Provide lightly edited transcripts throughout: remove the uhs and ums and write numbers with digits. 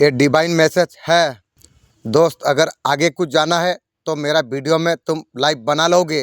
ये divine message है। दोस्त, अगर आगे कुछ जाना है तो मेरा वीडियो में तुम लाइक बना लोगे।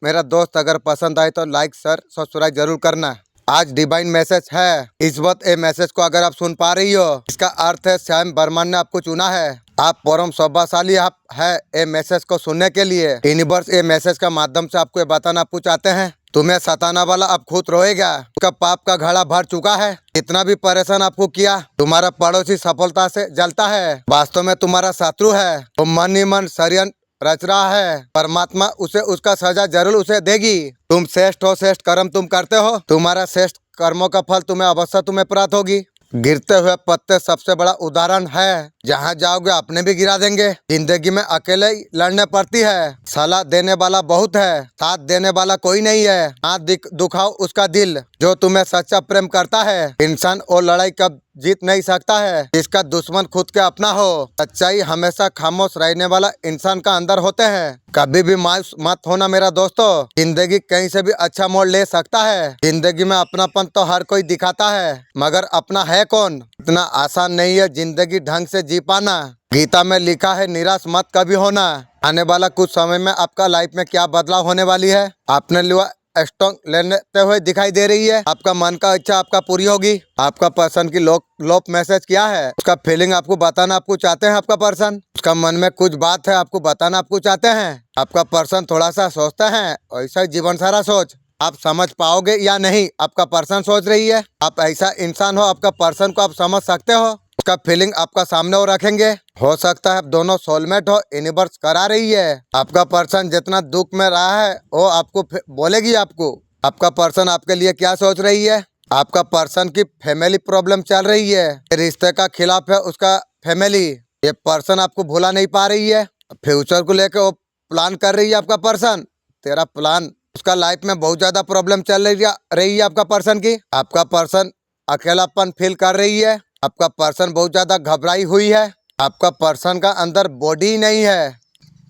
मेरा दोस्त, अगर पसंद आए तो लाइक शेयर सब्सक्राइब जरूर करना। आज डिवाइन मैसेज है। इस वक्त ये मैसेज को अगर आप सुन पा रही हो, इसका अर्थ है स्वयं ब्रह्मांड ने आपको चुना है। आप परम सौभाग्यशाली आप है ये मैसेज को सुनने के लिए। यूनिवर्स ये मैसेज का माध्यम से आपको ये बताना आपको चाहते हैं, तुम्हें सताना वाला अब खुद रोएगा। उसका पाप का घड़ा भर चुका है। कितना भी परेशान आपको किया, तुम्हारा पड़ोसी सफलता से जलता है, वास्तव में तुम्हारा शत्रु है। वो मन ही मन षड्यंत्र रच रहा है। परमात्मा उसे उसका सजा जरूर उसे देगी। तुम श्रेष्ठ हो, श्रेष्ठ कर्म तुम करते हो, तुम्हारा श्रेष्ठ कर्मों का फल तुम्हें अवश्य तुम्हें प्राप्त होगी। गिरते हुए पत्ते सबसे बड़ा उदाहरण है। जहाँ जाओगे अपने भी गिरा देंगे। जिंदगी में अकेले ही लड़ने पड़ती है। सलाह देने वाला बहुत है, साथ देने वाला कोई नहीं है। हाथ दुखाओ उसका दिल जो तुम्हें सच्चा प्रेम करता है। इंसान और लड़ाई कब जीत नहीं सकता है जिसका दुश्मन खुद के अपना हो। सच्चाई हमेशा खामोश रहने वाला इंसान का अंदर होते हैं। कभी भी मायूस मत होना मेरा दोस्तों। जिंदगी कहीं से भी अच्छा मोड़ ले सकता है। जिंदगी में अपनापन तो हर कोई दिखाता है, मगर अपना है कौन? इतना आसान नहीं है जिंदगी ढंग से जी पाना। गीता में लिखा है, निराश मत कभी होना। आने वाला कुछ समय में आपका लाइफ में क्या बदलाव होने वाली है, आपने लिया स्ट्रॉन्ग लेते हुए दिखाई दे रही है। आपका मन का इच्छा आपका पूरी होगी। आपका पर्सन की लोप मैसेज क्या है, उसका फीलिंग आपको बताना आपको चाहते हैं। आपका पर्सन, उसका मन में कुछ बात है आपको बताना आपको चाहते हैं। आपका पर्सन थोड़ा सा सोचता है, ऐसा ही जीवन सारा सोच। आप समझ पाओगे या नहीं, आपका पर्सन सोच रही है। आप ऐसा इंसान हो, आपका पर्सन को आप समझ सकते हो। उसका फीलिंग आपका सामने वो रखेंगे। हो सकता है आप दोनों सोलमेट हो, यूनिवर्स करा रही है। आपका पर्सन जितना दुख में रहा है वो आपको बोलेगी। आपका पर्सन आपके लिए क्या सोच रही है। आपका पर्सन की फैमिली प्रॉब्लम चल रही है, रिश्ते का खिलाफ है उसका फैमिली। ये पर्सन आपको भुला नहीं पा रही है। फ्यूचर को लेकर वो प्लान कर रही है। आपका पर्सन तेरा प्लान, उसका लाइफ में बहुत ज्यादा प्रॉब्लम चल रही है आपका पर्सन की। आपका पर्सन अकेलापन फील कर रही है। आपका पर्सन बहुत ज्यादा घबराई हुई है। आपका पर्सन का अंदर बॉडी ही नहीं है।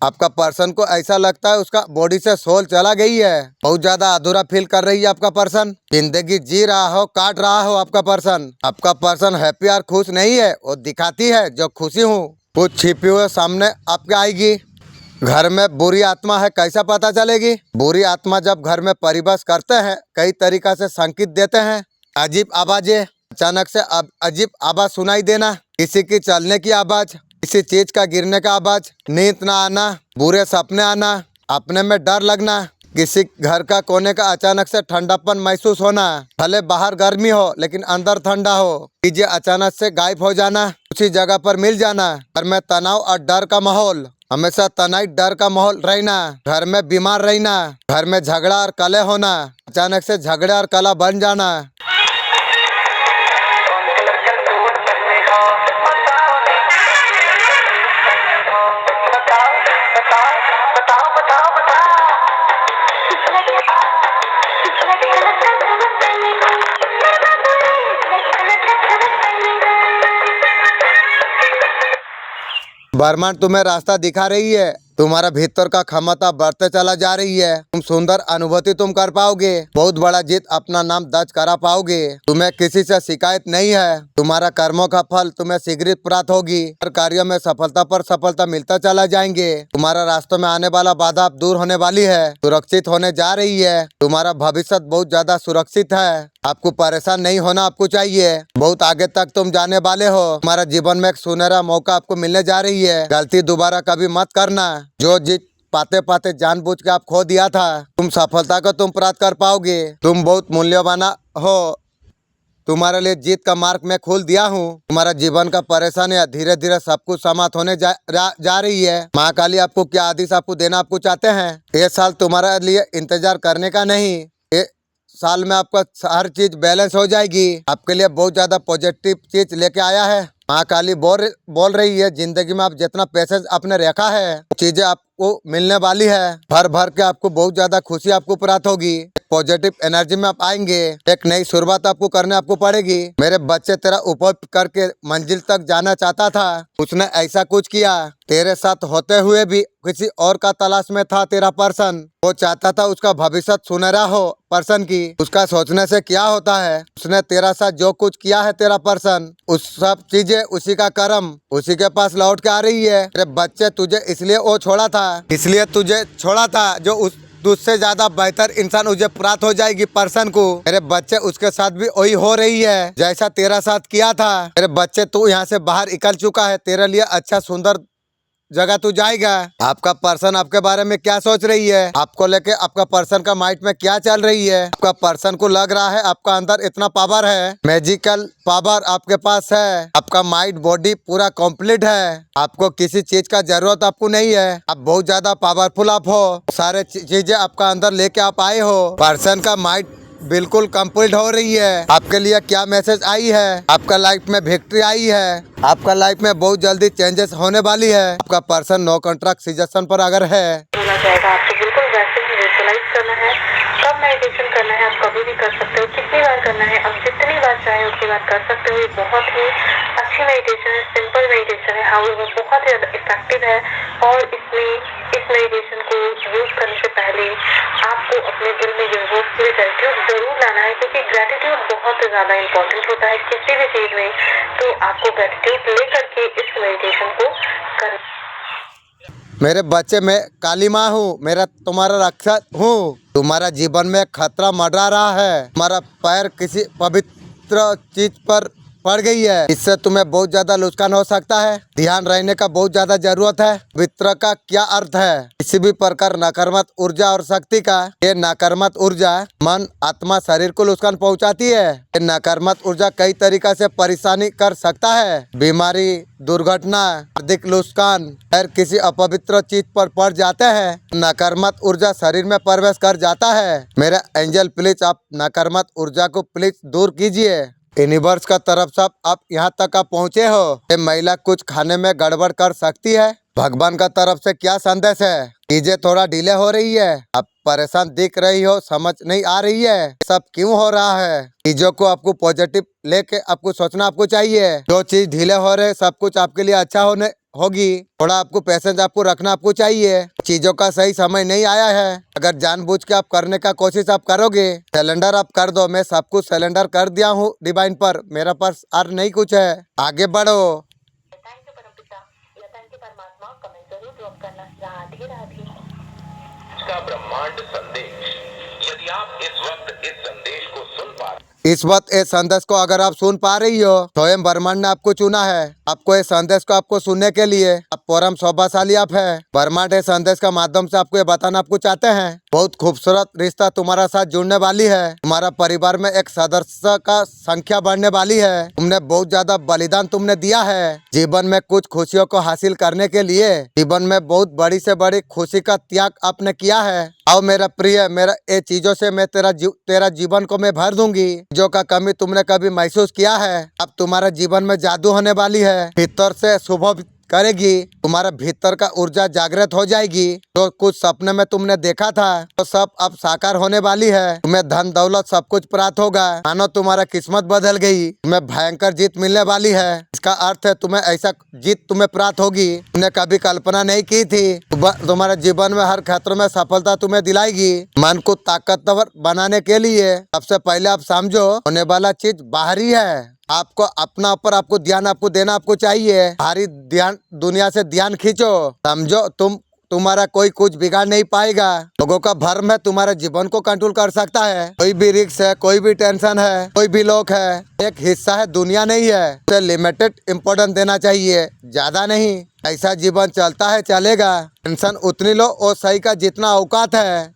आपका पर्सन को ऐसा लगता है उसका बॉडी से सोल चला गई है। बहुत ज्यादा अधूरा फील कर रही है आपका पर्सन। जिंदगी जी रहा हो, काट रहा हो आपका पर्सन। आपका पर्सन हैप्पी और खुश नहीं है। वो दिखाती है जो खुशी हूँ, कुछ छिपी हुए सामने आपके आएगी। घर में बुरी आत्मा है, कैसा पता चलेगी? बुरी आत्मा जब घर में परिवास करते हैं, कई तरीका से संकेत देते हैं। अजीब आवाजें, अचानक से अजीब आवाज सुनाई देना, किसी की चलने की आवाज, किसी चीज का गिरने का आवाज, नींद ना आना, बुरे सपने आना, अपने में डर लगना, किसी घर का कोने का अचानक से ठंडापन महसूस होना। भले बाहर गर्मी हो लेकिन अंदर ठंडा हो। चीजें अचानक से गायब हो जाना, उसी जगह पर मिल जाना। घर में तनाव और डर का माहौल, हमेशा तनाव डर का माहौल रहना। घर में बीमार रहना, घर में झगड़ा और कलह होना, अचानक से झगड़े और कलह बन जाना। ब्रह्मांड तुम्हें रास्ता दिखा रही है। तुम्हारा भीतर का क्षमता बढ़ते चला जा रही है। तुम सुंदर अनुभूति तुम कर पाओगे। बहुत बड़ा जीत अपना नाम दर्ज करा पाओगे। तुम्हें किसी से शिकायत नहीं है। तुम्हारा कर्मों का फल तुम्हें शीघ्र प्राप्त होगी। हर कार्य में सफलता पर सफलता मिलता चला जाएंगे। तुम्हारा रास्तों में आने वाला बाधा अब दूर होने वाली है, सुरक्षित होने जा रही है। तुम्हारा भविष्य बहुत ज्यादा सुरक्षित है। आपको परेशान नहीं होना आपको चाहिए। बहुत आगे तक तुम जाने वाले हो। तुम्हारा जीवन में एक सुनहरा मौका आपको मिलने जा रही है। गलती दोबारा कभी मत करना। जो जीत पाते पाते जानबूझ के आप खो दिया था, तुम सफलता को तुम प्राप्त कर पाओगे। तुम बहुत मूल्यवान हो। तुम्हारे लिए जीत का मार्ग मैं खोल दिया हूँ। तुम्हारा जीवन का परेशानी धीरे धीरे सब कुछ समाप्त होने जा रही है। माँ काली आपको क्या आदेश आपको देना आपको चाहते हैं। ये साल तुम्हारे लिए इंतजार करने का नहीं, साल में आपका हर चीज बैलेंस हो जाएगी। आपके लिए बहुत ज्यादा पॉजिटिव चीज लेके आया है। माँ काली बोल रही है, जिंदगी में आप जितना पैसे आपने रखा है चीजें आपको मिलने वाली है। भर भर के आपको बहुत ज्यादा खुशी आपको प्राप्त होगी। पॉजिटिव एनर्जी में आप आएंगे, एक नई शुरुआत आपको करने आपको पड़ेगी। मेरे बच्चे तेरा उपयोग करके मंजिल तक जाना चाहता था, उसने ऐसा कुछ किया, तेरे साथ होते हुए भी किसी और का तलाश में था तेरा पर्सन। वो चाहता था उसका भविष्य सुनहरा हो पर्सन की। उसका सोचने से क्या होता है, उसने तेरा साथ जो कुछ किया है तेरा पर्सन, उस सब चीजें उसी का कर्म उसी के पास लौट के आ रही है। तेरे बच्चे तुझे इसलिए वो छोड़ा था, इसलिए तुझे छोड़ा था जो उस तुझसे ज्यादा बेहतर इंसान उसे प्राप्त हो जाएगी पर्सन को। मेरे बच्चे उसके साथ भी वही हो रही है जैसा तेरा साथ किया था। मेरे बच्चे तू यहाँ से बाहर निकल चुका है, तेरे लिए अच्छा सुंदर जगह तू जाएगा। आपका पर्सन आपके बारे में क्या सोच रही है, आपको लेके आपका पर्सन का माइंड में क्या चल रही है। आपका पर्सन को लग रहा है आपका अंदर इतना पावर है, मैजिकल पावर आपके पास है, आपका माइंड बॉडी पूरा कंप्लीट है, आपको किसी चीज का जरूरत आपको नहीं है, आप बहुत ज्यादा पावरफुल आप हो, सारे चीजें आपका अंदर लेके आप आए हो। पर्सन का माइंड बिल्कुल कंप्लीट हो रही है। आपके लिए क्या मैसेज आई है, आपका लाइफ में विक्ट्री आई है, आपका लाइफ में बहुत जल्दी चेंजेस होने वाली है। आपका पर्सन नो कॉन्ट्रैक्ट सिचुएशन पर अगर है, होना जाएगा। आपको बिल्कुल वैसे ही विजुअलाइज करना है, कब मेडिटेशन करना है आप कभी भी कर सकते हो, कितनी बार करना है आप जितनी बार चाहे उतनी बार कर सकते हो। ये बहुत ही अच्छी मेडिटेशन है, सिंपल मेडिटेशन है, हाउएवर बहुत ही इफेक्टिव है। और इस मेडिटेशन को यूज करने से पहले आपको अपने दिल में जो है वो ग्रेटिट्यूड जरूर लाना है, क्योंकि ग्रेटिट्यूड बहुत ज़्यादा इंपॉर्टेंट होता है किसी भी चीज़ में। तो आपको ग्रेटिट्यूड लेकर के इस मेडिटेशन को करना। मेरे बच्चे मैं काली माँ हूँ, मेरा तुम्हारा रक्षक हूँ। तुम्हारा जीवन में खतरा मंडरा रहा है, तुम्हारा पैर किसी पवित्र चीज पर पड़ गई है, इससे तुम्हें बहुत ज्यादा नुकसान हो सकता है। ध्यान रहने का बहुत ज्यादा जरूरत है। पवित्र का क्या अर्थ है, किसी भी प्रकार नकारात्मक ऊर्जा और शक्ति का, ये नकारात्मक ऊर्जा मन आत्मा शरीर को नुकसान पहुंचाती है। ये नकारात्मक ऊर्जा कई तरीका से परेशानी कर सकता है, बीमारी, दुर्घटना, आर्थिक नुकसान, और किसी अपवित्र चीज पर पड़ जाते हैं। नकारात्मक ऊर्जा शरीर में प्रवेश कर जाता है। मेरा एंजल प्लीज आप नकारात्मक ऊर्जा को प्लीज दूर कीजिए। यूनिवर्स का तरफ से आप यहाँ तक आप पहुँचे हो। ये महिला कुछ खाने में गड़बड़ कर सकती है, भगवान का तरफ से क्या संदेश है, चीजें थोड़ा डिले हो रही है, आप परेशान दिख रही हो, समझ नहीं आ रही है सब क्यों हो रहा है। चीजों को आपको पॉजिटिव लेके आपको सोचना आपको चाहिए। जो चीज ढीले हो रहे सब कुछ आपके लिए अच्छा होने होगी। थोड़ा आपको पैसेंस आपको रखना आपको चाहिए। चीजों का सही समय नहीं आया है, अगर जानबूझ के आप करने का कोशिश आप करोगे, सिलेंडर आप कर दो। मैं सब कुछ सिलेंडर कर दिया हूँ डिवाइन पर, मेरा पास और नहीं कुछ है, आगे बढ़ो। थैंक यू परमपिता, या थैंक यू परमात्मा। कमेंट जरूर ड्रॉप करना। राधे राधे। इसका ब्रह्मांड संदेश, यदि आप इस वक्त इस संदेश को सुन पा इस वक्त इस संदेश को अगर आप सुन पा रही हो, स्वयं ब्रह्मांड ने आपको चुना है, आपको इस संदेश को आपको सुनने के लिए। आप परम सौभाग्यशाली आप है। ब्रह्मांड इस संदेश का माध्यम से आपको ये बताना आपको चाहते हैं, बहुत खूबसूरत रिश्ता तुम्हारा साथ जुड़ने वाली है। तुम्हारा परिवार में एक सदस्य का संख्या बढ़ने वाली है। तुमने बहुत ज्यादा बलिदान तुमने दिया है जीवन में कुछ खुशियों को हासिल करने के लिए। जीवन में बहुत बड़ी से बड़ी खुशी का त्याग आपने किया है। आओ मेरा प्रिय, मेरा ये चीजों से मैं तेरा जीवन को मैं भर दूंगी। जो का कमी तुमने कभी महसूस किया है, अब तुम्हारा जीवन में जादू होने वाली है, भीतर से शुभ करेगी। तुम्हारा भीतर का ऊर्जा जागृत हो जाएगी। जो कुछ सपने में तुमने देखा था तो सब अब साकार होने वाली है। तुम्हें धन दौलत सब कुछ प्राप्त होगा, मानो तुम्हारा किस्मत बदल गई। तुम्हें भयंकर जीत मिलने वाली है। इसका अर्थ है तुम्हें ऐसा जीत तुम्हें प्राप्त होगी तुमने कभी कल्पना नहीं की थी। तुम्हारे जीवन में हर क्षेत्र में सफलता तुम्हें दिलाएगी। मन को ताकतवर बनाने के लिए सबसे पहले आप समझो, होने वाला चीज बाहरी है। आपको अपना ऊपर आपको ध्यान आपको देना आपको चाहिए। भारी ध्यान दुनिया से ध्यान खींचो, समझो तुम्हारा कोई कुछ बिगाड़ नहीं पाएगा। लोगों का भ्रम है तुम्हारे जीवन को कंट्रोल कर सकता है। कोई भी रिस्क है, कोई भी टेंशन है, कोई भी लोग है, एक हिस्सा है, दुनिया नहीं है। उसे लिमिटेड इम्पोर्टेंस देना चाहिए, ज्यादा नहीं। ऐसा जीवन चलता है चलेगा, टेंशन उतनी लो और सही का जितना औकात है।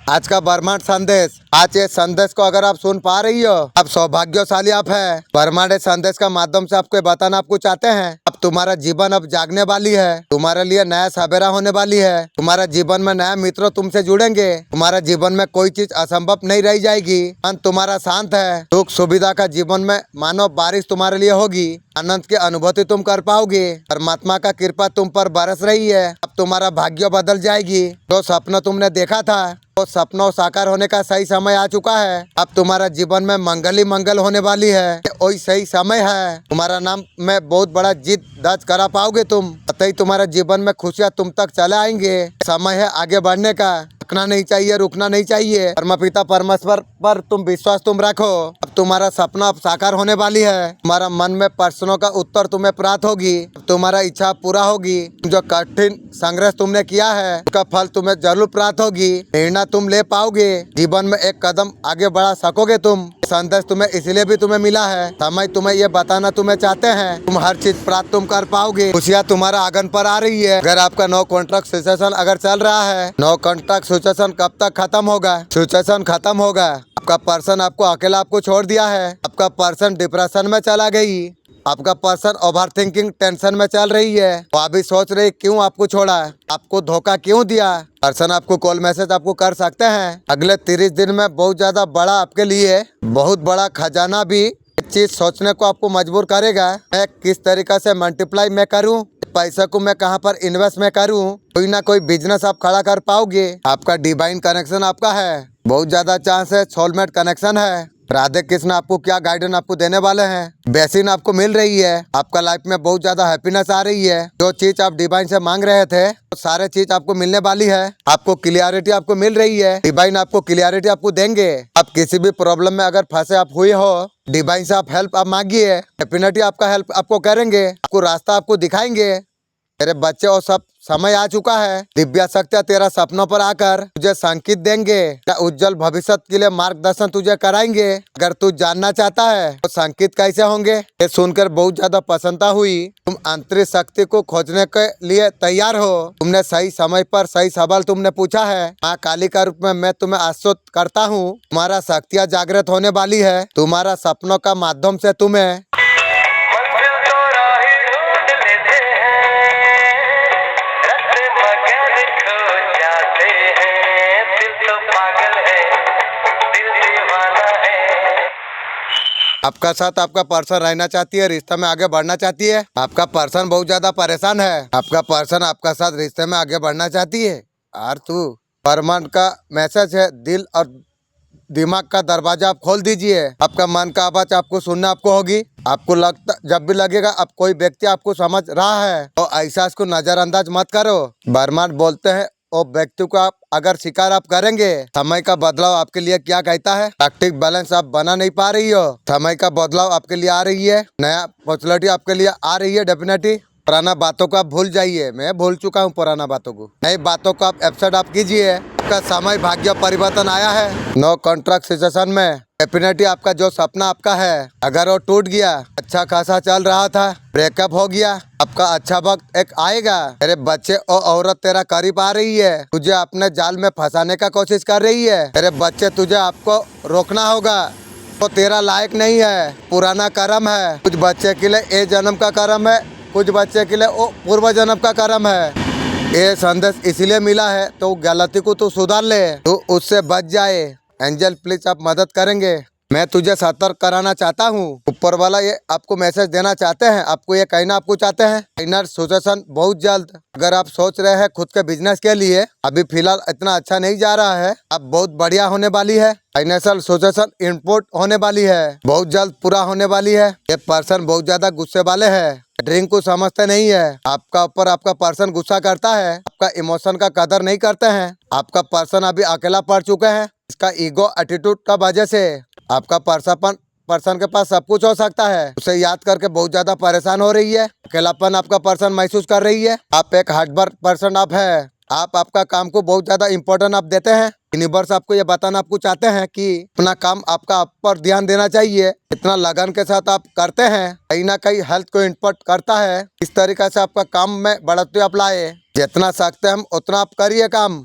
आज का ब्रह्मांड संदेश। आज ये संदेश को अगर आप सुन पा रही हो, आप सौभाग्यशाली आप है। ब्रह्मांड इस संदेश का माध्यम से आपको बताना आपको चाहते हैं, अब तुम्हारा जीवन अब जागने वाली है, तुम्हारे लिए नया सवेरा होने वाली है, तुम्हारा जीवन में नया मित्र तुमसे जुड़ेंगे, तुम्हारा जीवन में कोई चीज असंभव नहीं रह जाएगी। मन तुम्हारा शांत है, सुख सुविधा का जीवन में मानो बारिश तुम्हारे लिए होगी, आनंद की अनुभूति तुम कर पाओगे। परमात्मा का कृपा तुम पर बरस रही है, अब तुम्हारा भाग्य बदल जाएगी। जो सपना तुमने देखा था वो सपनों साकार होने का सही समय आ चुका है। अब तुम्हारा जीवन में मंगल ही मंगल होने वाली है, वही सही समय है। तुम्हारा नाम में बहुत बड़ा जीत दर्ज करा पाओगे तुम, अतः तुम्हारे जीवन में खुशियाँ तुम तक चले आएंगे। समय है आगे बढ़ने का, रुकना नहीं चाहिए, रुकना नहीं चाहिए। परमपिता परमेश्वर पर तुम विश्वास तुम रखो, अब तुम्हारा सपना अब साकार होने वाली है। तुम्हारा मन में प्रश्नों का उत्तर तुम्हें प्राप्त होगी, तुम्हारा इच्छा पूरा होगी। जो कठिन संघर्ष तुमने किया है उसका फल तुम्हें जरूर प्राप्त होगी। निर्णय तुम ले पाओगे, जीवन में एक कदम आगे बढ़ा सकोगे तुम। संदेश तुम्हें इसलिए भी तुम्हें मिला है, समय तुम्हें ये बताना तुम्हें चाहते हैं, तुम हर चीज प्राप्त तुम कर पाओगे। खुशियाँ तुम्हारा आंगन पर आ रही है। अगर आपका नो कॉन्ट्रैक्ट सिचुएशन अगर चल रहा है, नो कॉन्ट्रैक्ट सिचुएशन कब तक खत्म होगा? सिचुएशन खत्म होगा। आपका पर्सन आपको अकेला आपको छोड़ दिया है, आपका पर्सन डिप्रेशन में चला गई, आपका पर्सन ओवर थिंकिंग टेंशन में चल रही है, वो अभी सोच रही क्यों आपको छोड़ा, आपको धोखा क्यों दिया। पर्सन आपको कॉल मैसेज आपको कर सकते हैं। अगले 30 दिन में बहुत ज्यादा बड़ा आपके लिए बहुत बड़ा खजाना भी चीज सोचने को आपको मजबूर करेगा। मैं किस तरीका से मल्टीप्लाई मैं करूं, पैसे को मैं कहां पर इन्वेस्ट में करूं, कोई ना कोई बिजनेस आप खड़ा कर पाओगे। आपका डिवाइन कनेक्शन आपका है, बहुत ज्यादा चांस है, सोलमेट कनेक्शन है। राधे कृष्ण आपको क्या गाइडेंस आपको देने वाले हैं, ब्लेसिंग आपको मिल रही है। आपका लाइफ में बहुत ज्यादा हैप्पीनेस आ रही है। जो चीज आप डिवाइन से मांग रहे थे वो सारे चीज आपको मिलने वाली है। आपको क्लियरिटी आपको मिल रही है, डिवाइन आपको क्लियरिटी आपको देंगे। आप किसी भी प्रॉब्लम में अगर फंसे आप हुए हो, डिवाइन से आप हेल्प आप मांगिए, डेफिनेटली आपका हेल्प आपको करेंगे, आपको रास्ता आपको दिखाएंगे। मेरे बच्चे और सब समय आ चुका है, दिव्य शक्तियाँ तेरा सपनों पर आकर तुझे संकेत देंगे, उज्जवल भविष्य के लिए मार्गदर्शन तुझे कराएंगे। अगर तू जानना चाहता है तो संकेत कैसे होंगे, ये सुनकर बहुत ज्यादा प्रसन्नता हुई। तुम आंतरिक शक्ति को खोजने के लिए तैयार हो, तुमने सही समय पर सही सवाल तुमने पूछा है। माँ काली का रूप में मैं तुम्हें आश्वस्त करता हूँ, तुम्हारा शक्तियाँ जागृत होने वाली है। तुम्हारा सपनों का माध्यम से तुम्हें आपका साथ आपका पर्सन रहना चाहती है, रिश्ते में आगे बढ़ना चाहती है। आपका पर्सन बहुत ज्यादा परेशान है, आपका पर्सन आपका साथ रिश्ते में आगे बढ़ना चाहती है। और तू परमान का मैसेज है, दिल और दिमाग का दरवाजा आप खोल दीजिए। आपका मन का आवाज आपको सुनना आपको होगी। आपको लगता जब भी लगेगा अब कोई व्यक्ति आपको समझ रहा है तो ऐसा इसको नजरअंदाज मत करो। बर्मान बोलते हैं वो व्यक्ति को आप अगर शिकार आप करेंगे, समय का बदलाव आपके लिए क्या कहता है, प्रैक्टिक बैलेंस आप बना नहीं पा रही हो, समय का बदलाव आपके लिए आ रही है, नया अपॉर्चुनिटी आपके लिए आ रही है। डेफिनेटली पुराना बातों को आप भूल जाइए, मैं भूल चुका हूँ पुराना बातों को, नई बातों को आप एब्सेंट आप कीजिए। आपका समय भाग्य परिवर्तन आया है। नो कॉन्ट्रैक्ट सिचुएशन में डेफिनेटली आपका जो सपना आपका है अगर वो टूट गया, अच्छा खासा चल रहा था, ब्रेकअप हो गया, आपका अच्छा वक्त एक आएगा। तेरे बच्चे और औरत तेरा करीब आ रही है, तुझे अपने जाल में फंसाने का कोशिश कर रही है। तेरे बच्चे तुझे आपको रोकना होगा, वो तेरा लायक नहीं है, पुराना कर्म है। कुछ बच्चे के लिए ये जन्म का कर्म है, कुछ बच्चे के लिए वो पूर्व जन्म का कर्म है। ये संदेश इसलिए मिला है तो गलती को तू सुधार ले, तू उससे बच जाए। एंजल प्लीज आप मदद करेंगे, मैं तुझे सतर्क कराना चाहता हूँ। ऊपर वाला ये आपको मैसेज देना चाहते हैं, आपको ये कहना आपको चाहते हैं, फाइनल सिचुएशन बहुत जल्द। अगर आप सोच रहे हैं खुद के बिजनेस के लिए, अभी फिलहाल इतना अच्छा नहीं जा रहा है, अब बहुत बढ़िया होने वाली है। फाइनेंशियल सिचुएशन इम्पोर्ट होने वाली है, बहुत जल्द पूरा होने वाली है। ये पर्सन बहुत ज्यादा गुस्से वाले है, ड्रिंक को समझते नहीं है। आपका ऊपर आपका पर्सन गुस्सा करता है, आपका इमोशन का कदर नहीं करते हैं। आपका पर्सन अभी अकेला पड़ चुके हैं, इसका ईगो एटीट्यूड का वजह से आपका पर्सन के पास सब कुछ हो सकता है, उसे याद करके बहुत ज्यादा परेशान हो रही है, अकेलापन आपका पर्सन महसूस कर रही है। आप एक हार्डवर्क पर्सन आप है, आप आपका काम को बहुत ज्यादा इम्पोर्टेंट आप देते हैं। यूनिवर्स आपको ये बताना आपको चाहते हैं कि अपना काम आपका आप पर ध्यान देना चाहिए। इतना लगन के साथ आप करते हैं, कहीं ना कहीं हेल्थ को इम्पोर्ट करता है। इस तरीके से आपका काम में बढ़ते आप लाए, जितना सकते हम उतना आप करिए काम।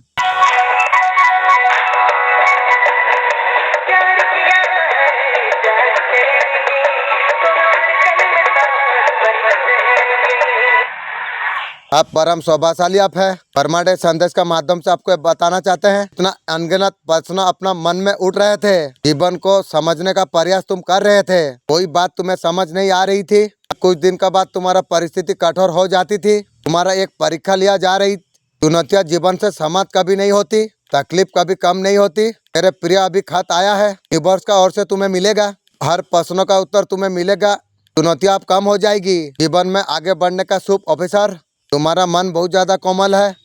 आप परम सौभाग्यशाली आप है। परमानेंट संदेश का माध्यम से आपको बताना चाहते हैं, इतना अनगिनत प्रश्न अपना मन में उठ रहे थे, जीवन को समझने का प्रयास तुम कर रहे थे, कोई बात तुम्हें समझ नहीं आ रही थी। कुछ दिन का बाद तुम्हारा परिस्थिति कठोर हो जाती थी, तुम्हारा एक परीक्षा लिया जा रही। चुनौतियां जीवन से समाप्त कभी नहीं होती, तकलीफ कभी कम नहीं होती। मेरे प्रिय अभी खत आया है यूनिवर्स का ओर से, तुम्हें मिलेगा, हर प्रश्नों का उत्तर तुम्हें मिलेगा, चुनौतियां अब कम हो जाएगी। जीवन में आगे बढ़ने का शुभ अवसर, तुम्हारा मन बहुत ज्यादा कोमल है।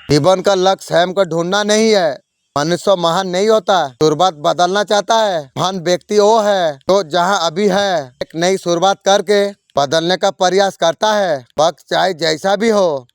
जीवन का लक्ष्य स्वयं को ढूंढना नहीं है। मनुष्य महान नहीं होता, शुरुआत बदलना चाहता है। महान व्यक्ति वो है तो जहां अभी है एक नई शुरुआत करके बदलने का प्रयास करता है। वक्त चाहे जैसा भी हो,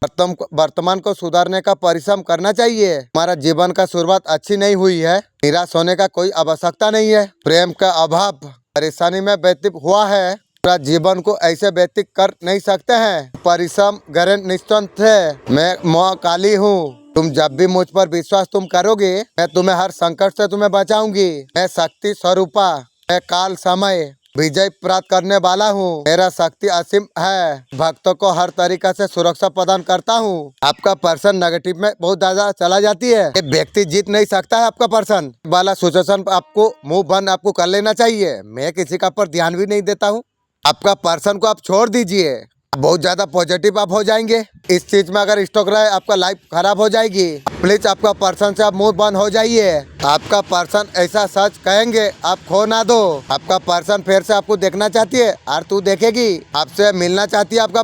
वर्तमान को सुधारने का परिश्रम करना चाहिए। हमारा जीवन का शुरुआत अच्छी नहीं हुई है, निराश होने का कोई आवश्यकता नहीं है। प्रेम का अभाव परेशानी में व्यतीत हुआ है, पूरा जीवन को ऐसे व्यतीत कर नहीं सकते हैं। परिश्रम गहरे निश्चिंत है। मैं माँ काली हूँ, तुम जब भी मुझ पर विश्वास तुम करोगे, मैं तुम्हें हर संकट से तुम्हें बचाऊंगी। मैं शक्ति स्वरूपा, मैं काल समय विजय प्राप्त करने वाला हूँ। मेरा शक्ति असीम है, भक्तों को हर तरीका से सुरक्षा प्रदान करता हूँ। आपका पर्सन नेगेटिव में बहुत ज्यादा चला जाती है, एक व्यक्ति जीत नहीं सकता है आपका पर्सन वाला सिचुएशन। आपको मुंह बंद आपको कर लेना चाहिए। मैं किसी का पर ध्यान भी नहीं देता हूँ। आपका पर्सन को आप छोड़ दीजिए, बहुत ज्यादा पॉजिटिव आप हो जाएंगे। इस चीज में अगर स्टॉक रहे आपका लाइफ खराब हो जाएगी। प्लीज आपका पर्सन से आप मुंह बंद हो जाइए। आपका पर्सन ऐसा सच कहेंगे आप खो ना दो। आपका पर्सन फिर से आपको देखना चाहती है और तू देखेगी, आपसे मिलना चाहती है आपका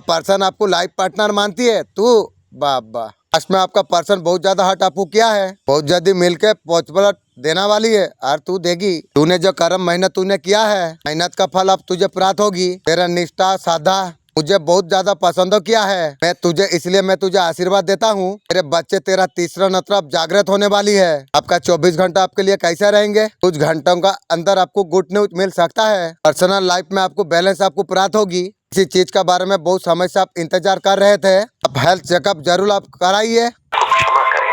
पर्सन आपको लाइफ पार्टनर मानती है तू। बाबा में आपका पर्सन बहुत ज्यादा हट आपको किया है, बहुत जल्दी मिलके पहुंच देना वाली है और तू देगी। तूने जो कर्म मेहनत तूने किया है, मेहनत का फल अब तुझे प्राप्त होगी। तेरा निष्ठा साधा मुझे बहुत ज्यादा पसंद किया है। मैं तुझे आशीर्वाद देता हूँ। तेरे बच्चे तेरा तीसरा नेत्र अब जागृत होने वाली है। आपका 24 घंटा आपके लिए कैसे रहेंगे, कुछ घंटों का अंदर आपको गुड न्यूज मिल सकता है। पर्सनल लाइफ में आपको बैलेंस आपको प्राप्त होगी। किसी चीज का बारे में बहुत समय से आप इंतजार कर रहे थे, अब हेल्थ चेकअप जरूर आप कराइए। क्षमा करें,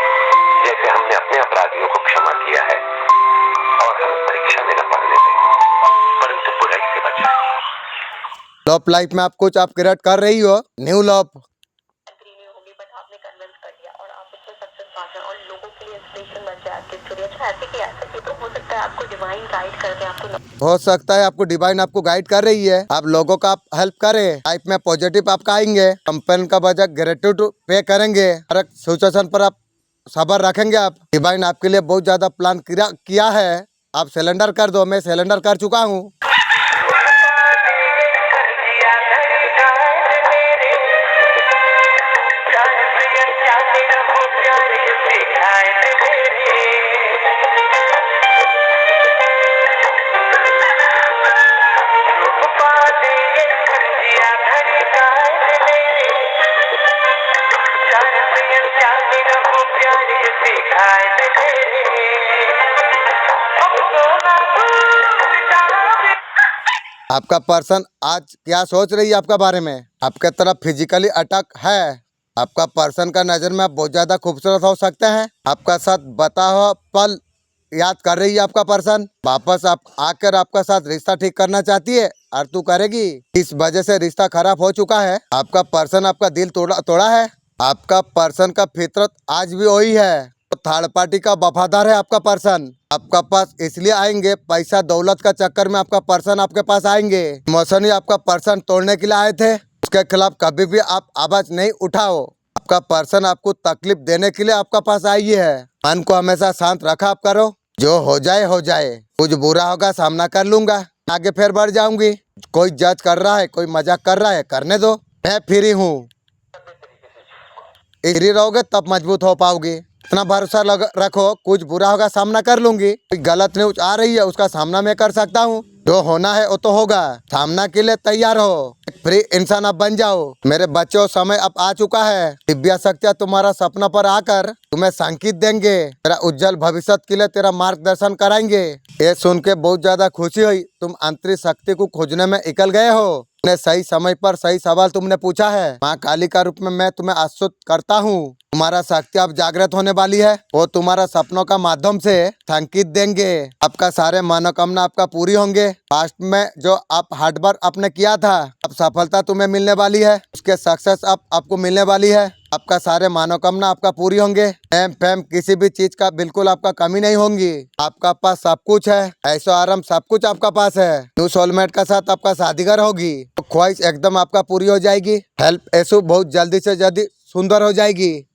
जैसे हमने अपने अपराधियों को क्षमा किया है, और हम परीक्षा में न पढ़ने दें, परंतु बुराई से बचाएं। लव लाइफ में आप कुछ आप क्रिएट कर रही हो, न्यू लव एग्री नहीं होगी, बट आपने कन्विंस कर दिया और आप उसमें सक्सेस पा गए और लोगों के लिए इंस्पिरेशन बन जाए आपकी स्टोरी। अच्छा ऐसे कि ऐसे तो हो सकता है आपको डिवाइन गाइड कर दे, आपको हो सकता है आपको डिवाइन आपको गाइड कर रही है। आप लोगों का आप हेल्प करें, लाइफ में पॉजिटिव आपका आएंगे। कंपनी का बजट ग्रेट्यूड पे करेंगे, हर सिचुएशन पर आप सबर रखेंगे। आप डिवाइन आपके लिए बहुत ज्यादा प्लान किया है। आप सिलेंडर कर दो, मैं सिलेंडर कर चुका हूँ। आपका पर्सन आज क्या सोच रही है आपका बारे में, आपके तरफ फिजिकली अटैक है। आपका पर्सन का नजर में आप बहुत ज्यादा खूबसूरत हो सकते हैं। आपका साथ बता हुआ पल याद कर रही है आपका पर्सन। वापस आप आकर आपका साथ रिश्ता ठीक करना चाहती है और तू करेगी। इस वजह से रिश्ता खराब हो चुका है। आपका पर्सन आपका दिल तोड़ा है। आपका पर्सन का फितरत आज भी वही है, तो थर्ड पार्टी का वफादार है आपका पर्सन। आपका पास इसलिए आएंगे, पैसा दौलत का चक्कर में आपका पर्सन आपके पास आएंगे। इमोशनली आपका पर्सन तोड़ने के लिए आए थे, उसके खिलाफ कभी भी आप आवाज नहीं उठाओ। आपका पर्सन आपको तकलीफ देने के लिए आपका पास आई है। मन को हमेशा शांत रखा आप करो, जो हो जाए हो जाए। कुछ बुरा होगा सामना कर लूंगा, आगे फिर बढ़ जाऊंगी। कोई जज कर रहा है, कोई मजाक कर रहा है, करने दो, मैं फ्री हूँ। फ्री रहोगे तब मजबूत हो पाओगे। इतना भरोसा रखो, कुछ बुरा होगा सामना कर लूंगी। कोई गलत न्यूज आ रही है उसका सामना मैं कर सकता हूँ। जो होना है वो तो होगा, सामना के लिए तैयार हो। एक फ्री इंसान अब बन जाओ। मेरे बच्चों, समय अब आ चुका है। दिव्य शक्तियाँ तुम्हारा सपना पर आकर तुम्हें संकेत देंगे, तेरा उज्जवल भविष्य के लिए तेरा मार्गदर्शन कराएंगे। ये सुन के बहुत ज्यादा खुशी हुई। तुम आंतरिक शक्ति को खोजने में निकल गए हो। तुमने सही समय पर सही सवाल तुमने पूछा है। माँ काली का रूप में मैं तुम्हें आश्वस्त करता हूँ, तुम्हारा शक्ति अब जागृत होने वाली है। वो तुम्हारा सपनों का माध्यम से संकेत देंगे। आपका सारे मनोकामना आपका पूरी होंगे। पास्ट में जो आप हार्डवर्क आपने किया था, अब सफलता तुम्हें मिलने वाली है। उसके सक्सेस अब आपको मिलने वाली है। आपका सारे मनोकामना आपका पूरी होंगे। एम फेम किसी भी चीज का बिल्कुल आपका कमी नहीं होंगी। आपका पास सब कुछ है, ऐशो आराम सब कुछ आपका पास है। न्यू सोलमेट का साथ आपका शादीगर होगी तो ख्वाहिश एकदम आपका पूरी हो जाएगी। हेल्प ऐशो बहुत जल्दी से जल्दी सुंदर हो जाएगी।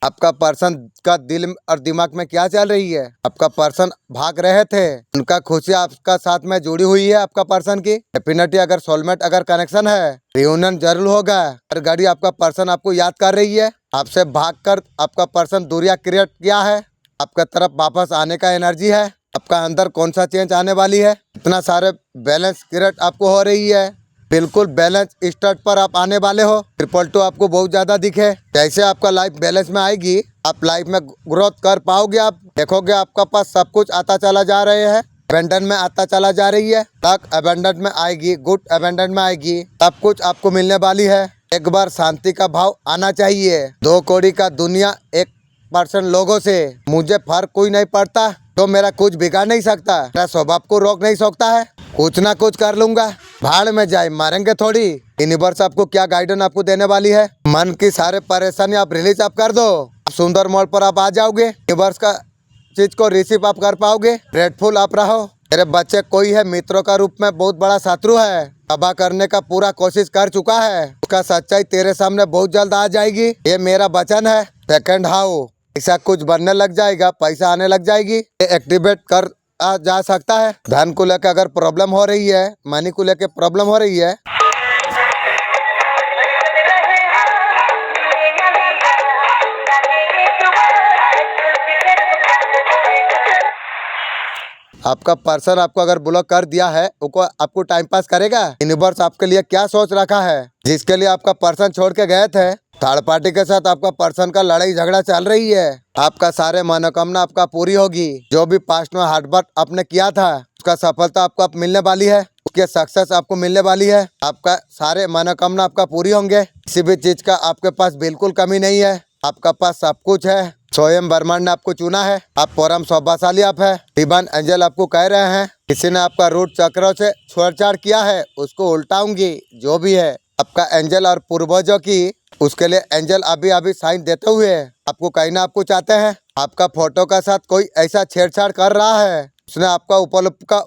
आपका पर्सन का दिल और दिमाग में क्या चल रही है? आपका पर्सन भाग रहे थे, उनका खुशी आपका साथ में जुड़ी हुई है। आपका पर्सन की डेफिनेटली अगर सोलमेट अगर कनेक्शन है, रियूनियन जरूर होगा। हर घड़ी आपका पर्सन आपको याद कर रही है। आपसे भागकर आपका पर्सन दूरियां क्रिएट किया है। आपका तरफ वापस आने का एनर्जी है। आपका अंदर कौन सा चेंज आने वाली है? इतना सारे बैलेंस क्रिएट आपको हो रही है। बिल्कुल बैलेंस स्टार्ट पर आप आने वाले हो। 222 आपको बहुत ज्यादा दिखे। जैसे आपका लाइफ बैलेंस में आएगी, आप लाइफ में ग्रोथ कर पाओगे। आप देखोगे आपका पास सब कुछ आता चला जा रहे हैं। अबेंडन में आता चला जा रही है। तक अबेंडन में आएगी, गुड अबेंडन में आएगी। सब कुछ आपको मिलने वाली है। एक बार शांति का भाव आना चाहिए। 2 कौड़ी का दुनिया 1% लोगों से मुझे फर्क कोई नहीं पड़ता, तो मेरा कुछ बिगाड़ नहीं सकता। मेरा स्वभाव को रोक नहीं सकता है। कुछ ना कुछ कर लूंगा। भाड़ में जाए मारेंगे थोड़ी। यूनिवर्स आपको क्या गाइडेंस आपको देने वाली है? मन की सारे परेशानी आप रिलीज आप कर दो। सुंदर मोड़ पर आप आ जाओगे। यूनिवर्स का चीज को रिसीव आप कर पाओगे। ग्रेटफुल आप रहो। मेरे बच्चे कोई है मित्रों का रूप में बहुत बड़ा शत्रु है, तबाह करने का पूरा कोशिश कर चुका है। उसका सच्चाई तेरे सामने बहुत जल्द आ जाएगी। ये मेरा वचन है। सेकंड हाउ ऐसा कुछ बनने लग जाएगा, पैसा आने लग जाएगी। ये एक्टिवेट कर जा सकता है। धन को लेकर अगर प्रॉब्लम हो रही है, मनी को लेकर प्रॉब्लम हो रही है, आपका पर्सन आपको अगर ब्लॉक कर दिया है, वो आपको टाइम पास करेगा। यूनिवर्स आपके लिए क्या सोच रखा है? जिसके लिए आपका पर्सन छोड़ के गए थे, थर्ड पार्टी के साथ आपका पर्सन का लड़ाई झगड़ा चल रही है। आपका सारे मनोकामना आपका पूरी होगी। जो भी पास्ट में हार्डवर्क आपने किया था, उसका सफलता आपको अब मिलने वाली है। उसके सक्सेस आपको मिलने वाली है। आपका सारे मनोकामना आपका पूरी होंगे। किसी भी चीज का आपके पास बिल्कुल कमी नहीं है। आपका पास सब कुछ है। स्वयं ब्रह्मांड ने आपको चुना है। आप परम सौभाग्यशाली आप है। डिवाइन एंजल आपको कह रहे हैं, किसी ने आपका रूट चक्रों से छेड़छाड़ किया है, उसको उल्टाऊंगी। जो भी है आपका एंजल और पूर्वजों की, उसके लिए एंजल अभी अभी साइन देते हुए आपको कहना आपको चाहते हैं। आपका फोटो का साथ कोई ऐसा छेड़छाड़ कर रहा है, उसने आपका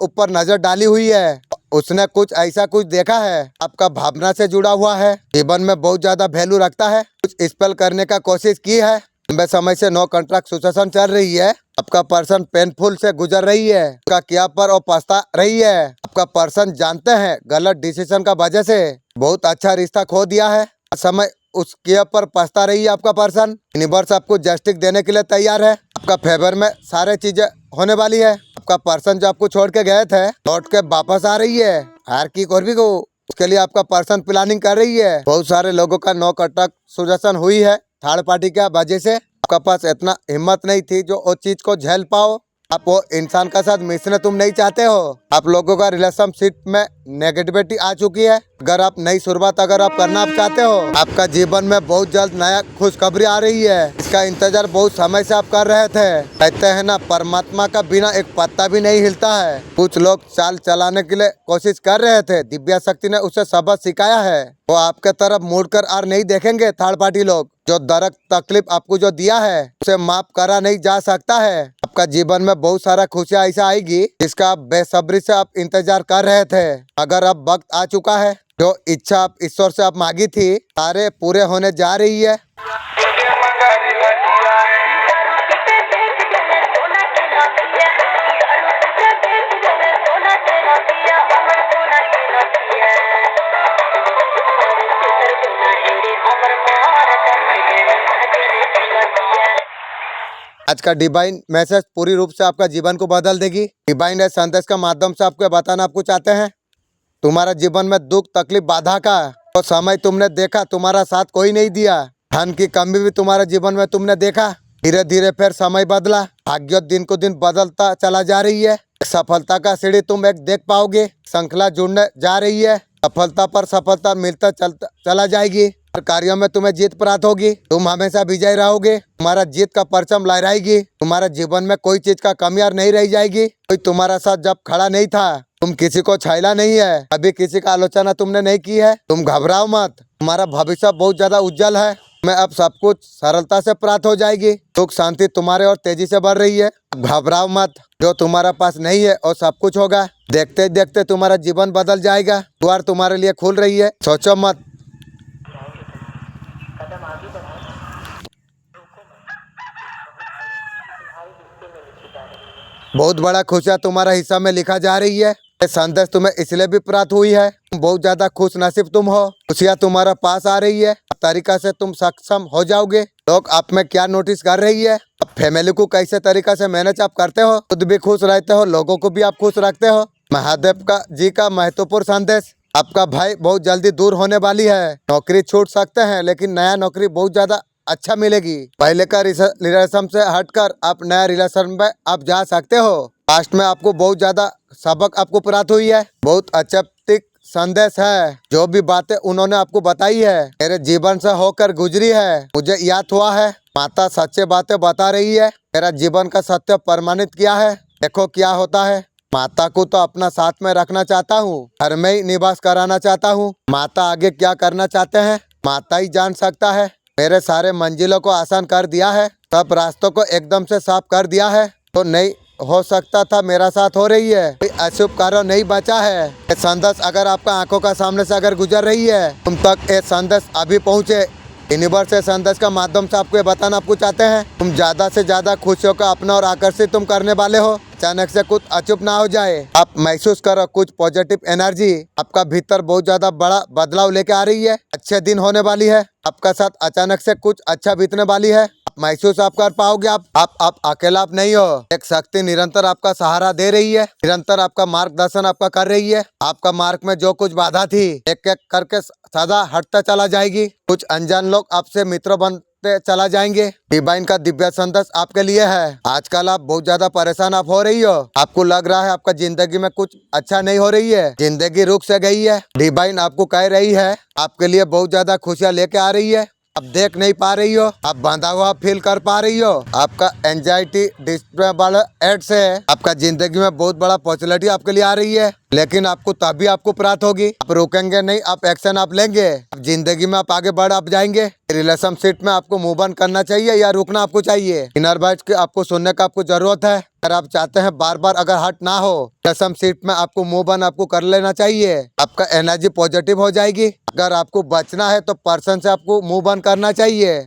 ऊपर नजर डाली हुई है। उसने कुछ ऐसा कुछ देखा है, आपका भावना से जुड़ा हुआ है, जीवन में बहुत ज्यादा वैल्यू रखता है। कुछ स्पेल करने का कोशिश की है। लंबे समय से नो कॉन्ट्रैक्ट सिचुएशन चल रही है। आपका पर्सन पेनफुल से गुजर रही है। उसका किया पर और पछता रही है। आपका पर्सन जानते हैं गलत डिसीजन का वजह से बहुत अच्छा रिश्ता खो दिया है। समय उस किया पर पछता रही है। आपका पर्सन यूनिवर्स आपको जस्टिस देने के लिए तैयार है। आपका फेवर में सारे चीजें होने वाली है। आपका पर्सन जो आपको छोड़ के गए थे, लौट के वापस आ रही है। हर की कोई भी को उसके लिए आपका पर्सन प्लानिंग कर रही है। बहुत सारे लोगों का नो कॉन्ट्रैक्ट सिचुएशन हुई है थर्ड पार्टी के वजह से। आपका पास इतना हिम्मत नहीं थी जो उस चीज को झेल पाओ। आप वो इंसान का साथ मिलना तुम नहीं चाहते हो। आप लोगों का रिलेशनशिप में नेगेटिविटी आ चुकी है। अगर आप नई शुरुआत अगर आप करना आप चाहते हो, आपका जीवन में बहुत जल्द नया खुशखबरी आ रही है। इसका इंतजार बहुत समय से आप कर रहे थे। कहते हैं ना, परमात्मा का बिना एक पत्ता भी नहीं हिलता है। कुछ लोग चाल चलाने के लिए कोशिश कर रहे थे, दिव्या शक्ति ने उसे सबक सिखाया है। वो आपके तरफ मुड़कर और नहीं देखेंगे। थर्ड पार्टी लोग जो दर्द तकलीफ आपको जो दिया है, उसे माफ करा नहीं जा सकता है। आपका जीवन में बहुत सारा खुशियाँ ऐसा आएगी जिसका आप बेसब्री से आप इंतजार कर रहे थे। अगर अब वक्त आ चुका है, जो इच्छा आप ईश्वर से आप मांगी थी, सारे पूरे होने जा रही है। आज का डिवाइन मैसेज पूरी रूप से आपका जीवन को बदल देगी। डिवाइन इस संदेश के माध्यम से आपको बताना आपको चाहते हैं, तुम्हारा जीवन में दुख तकलीफ बाधा का तो समय तुमने देखा, तुम्हारा साथ कोई नहीं दिया। धन की कमी भी तुम्हारे जीवन में तुमने देखा। धीरे धीरे फिर समय बदला, भाग्य दिन को दिन बदलता चला जा रही है। सफलता का सीढ़ी तुम एक देख पाओगे, श्रृंखला जुड़ने जा रही है। सफलता पर सफलता मिलता चला जाएगी। हर कार्यों में तुम्हें जीत प्राप्त होगी। तुम हमेशा विजय रहोगे। तुम्हारा जीत का परचम लहराएगी। तुम्हारे जीवन में कोई चीज का कमी और नहीं रह जाएगी। कोई तुम्हारा साथ जब खड़ा नहीं था, तुम किसी को छैला नहीं है, अभी किसी का आलोचना तुमने नहीं की है। तुम घबराओ मत, तुम्हारा भविष्य बहुत ज्यादा उज्जवल है। में अब सब कुछ सरलता से प्राप्त हो जाएगी। सुख शांति तुम्हारे और तेजी से बढ़ रही है। घबराओ मत, जो तुम्हारे पास नहीं है और सब कुछ होगा। देखते देखते तुम्हारा जीवन बदल जाएगा। द्वार तुम्हारे लिए खुल रही है, सोचो मत। बहुत बड़ा खुशियाँ तुम्हारा हिस्सा में लिखा जा रही है। ये संदेश तुम्हें इसलिए भी प्राप्त हुई है, बहुत ज्यादा खुश नसीब तुम हो। खुशियाँ तुम्हारा पास आ रही है। तरीका से तुम सक्षम हो जाओगे। लोग आप में क्या नोटिस कर रही है, अब फैमिली को कैसे तरीका से मैनेज आप करते हो, खुद भी खुश रहते हो, लोगों को भी आप खुश रखते हो। महादेव का जी का महत्वपूर्ण संदेश, आपका भाई बहुत जल्दी दूर होने वाली है। नौकरी छूट सकते हैं, लेकिन नया नौकरी बहुत ज्यादा अच्छा मिलेगी। पहले का रिलेशन से हटकर आप नया रिलेशन में आप जा सकते हो। पास्ट में आपको बहुत ज्यादा सबक आपको प्राप्त हुई है। बहुत अच्छा संदेश है। जो भी बातें उन्होंने आपको बताई है मेरे जीवन से होकर गुजरी है, मुझे याद हुआ है। माता सच्चे बातें बता रही है, मेरा जीवन का सत्य प्रमाणित किया है। देखो क्या होता है। माता को तो अपना साथ में रखना चाहता हूँ, घर में ही निवास कराना चाहता हूँ। माता आगे क्या करना चाहते हैं माता ही जान सकता है। मेरे सारे मंजिलों को आसान कर दिया है, सब रास्तों को एकदम से साफ कर दिया है। तो नहीं हो सकता था मेरा साथ हो रही है, कोई अशुभ कार्य नहीं बचा है। ये संदेश अगर आपका आंखों का सामने से अगर गुजर रही है, तुम तक ये संदेश अभी पहुँचे। यूनिवर्स से संदेश का माध्यम से आपको ये बताना आपको चाहते हैं, तुम ज्यादा से ज्यादा खुशियों का अपना और आकर्षित तुम करने वाले हो। अचानक से कुछ अचुप ना हो जाए, आप महसूस करो कुछ पॉजिटिव एनर्जी आपका भीतर बहुत ज्यादा बड़ा बदलाव लेके आ रही है। अच्छे दिन होने वाली है, आपका साथ अचानक से कुछ अच्छा बीतने वाली है। महसूस आप कर पाओगे। आप अकेला आप नहीं हो। एक शक्ति निरंतर आपका सहारा दे रही है, निरंतर आपका मार्गदर्शन आपका कर रही है। आपका मार्ग में जो कुछ बाधा थी एक एक करके सदा हटता चला जाएगी। कुछ अनजान लोग आपसे मित्र बनते चला जाएंगे। डिवाइन का दिव्य संदेश आपके लिए है। आजकल आप बहुत ज्यादा परेशान आप हो रही हो, आपको लग रहा है आपका जिंदगी में कुछ अच्छा नहीं हो रही है, जिंदगी रुक से गई है। डिवाइन आपको कह रही है आपके लिए बहुत ज्यादा खुशियाँ लेके आ रही है। आप देख नहीं पा रही हो, आप बांधा हुआ फील कर पा रही हो। आपका एंजाइटी डिस्ट्रेबल एड से आपका जिंदगी में बहुत बड़ा पॉपुलैरिटी आपके लिए आ रही है, लेकिन आपको तभी आपको प्राप्त होगी। आप रुकेंगे नहीं, आप एक्शन आप लेंगे। आप जिंदगी में आप आगे बढ़ आप जाएंगे। रिलेशनशिप में आपको मूव ऑन करना चाहिए या रुकना आपको चाहिए। इनर वॉइस की आपको सुनने का आपको जरूरत है। अगर आप चाहते हैं बार बार अगर हट ना हो, रिलेशनशिप में आपको मूव ऑन आपको कर लेना चाहिए। आपका एनर्जी पॉजिटिव हो जाएगी। अगर आपको बचना है तो पर्सन से आपको मूव ऑन करना चाहिए।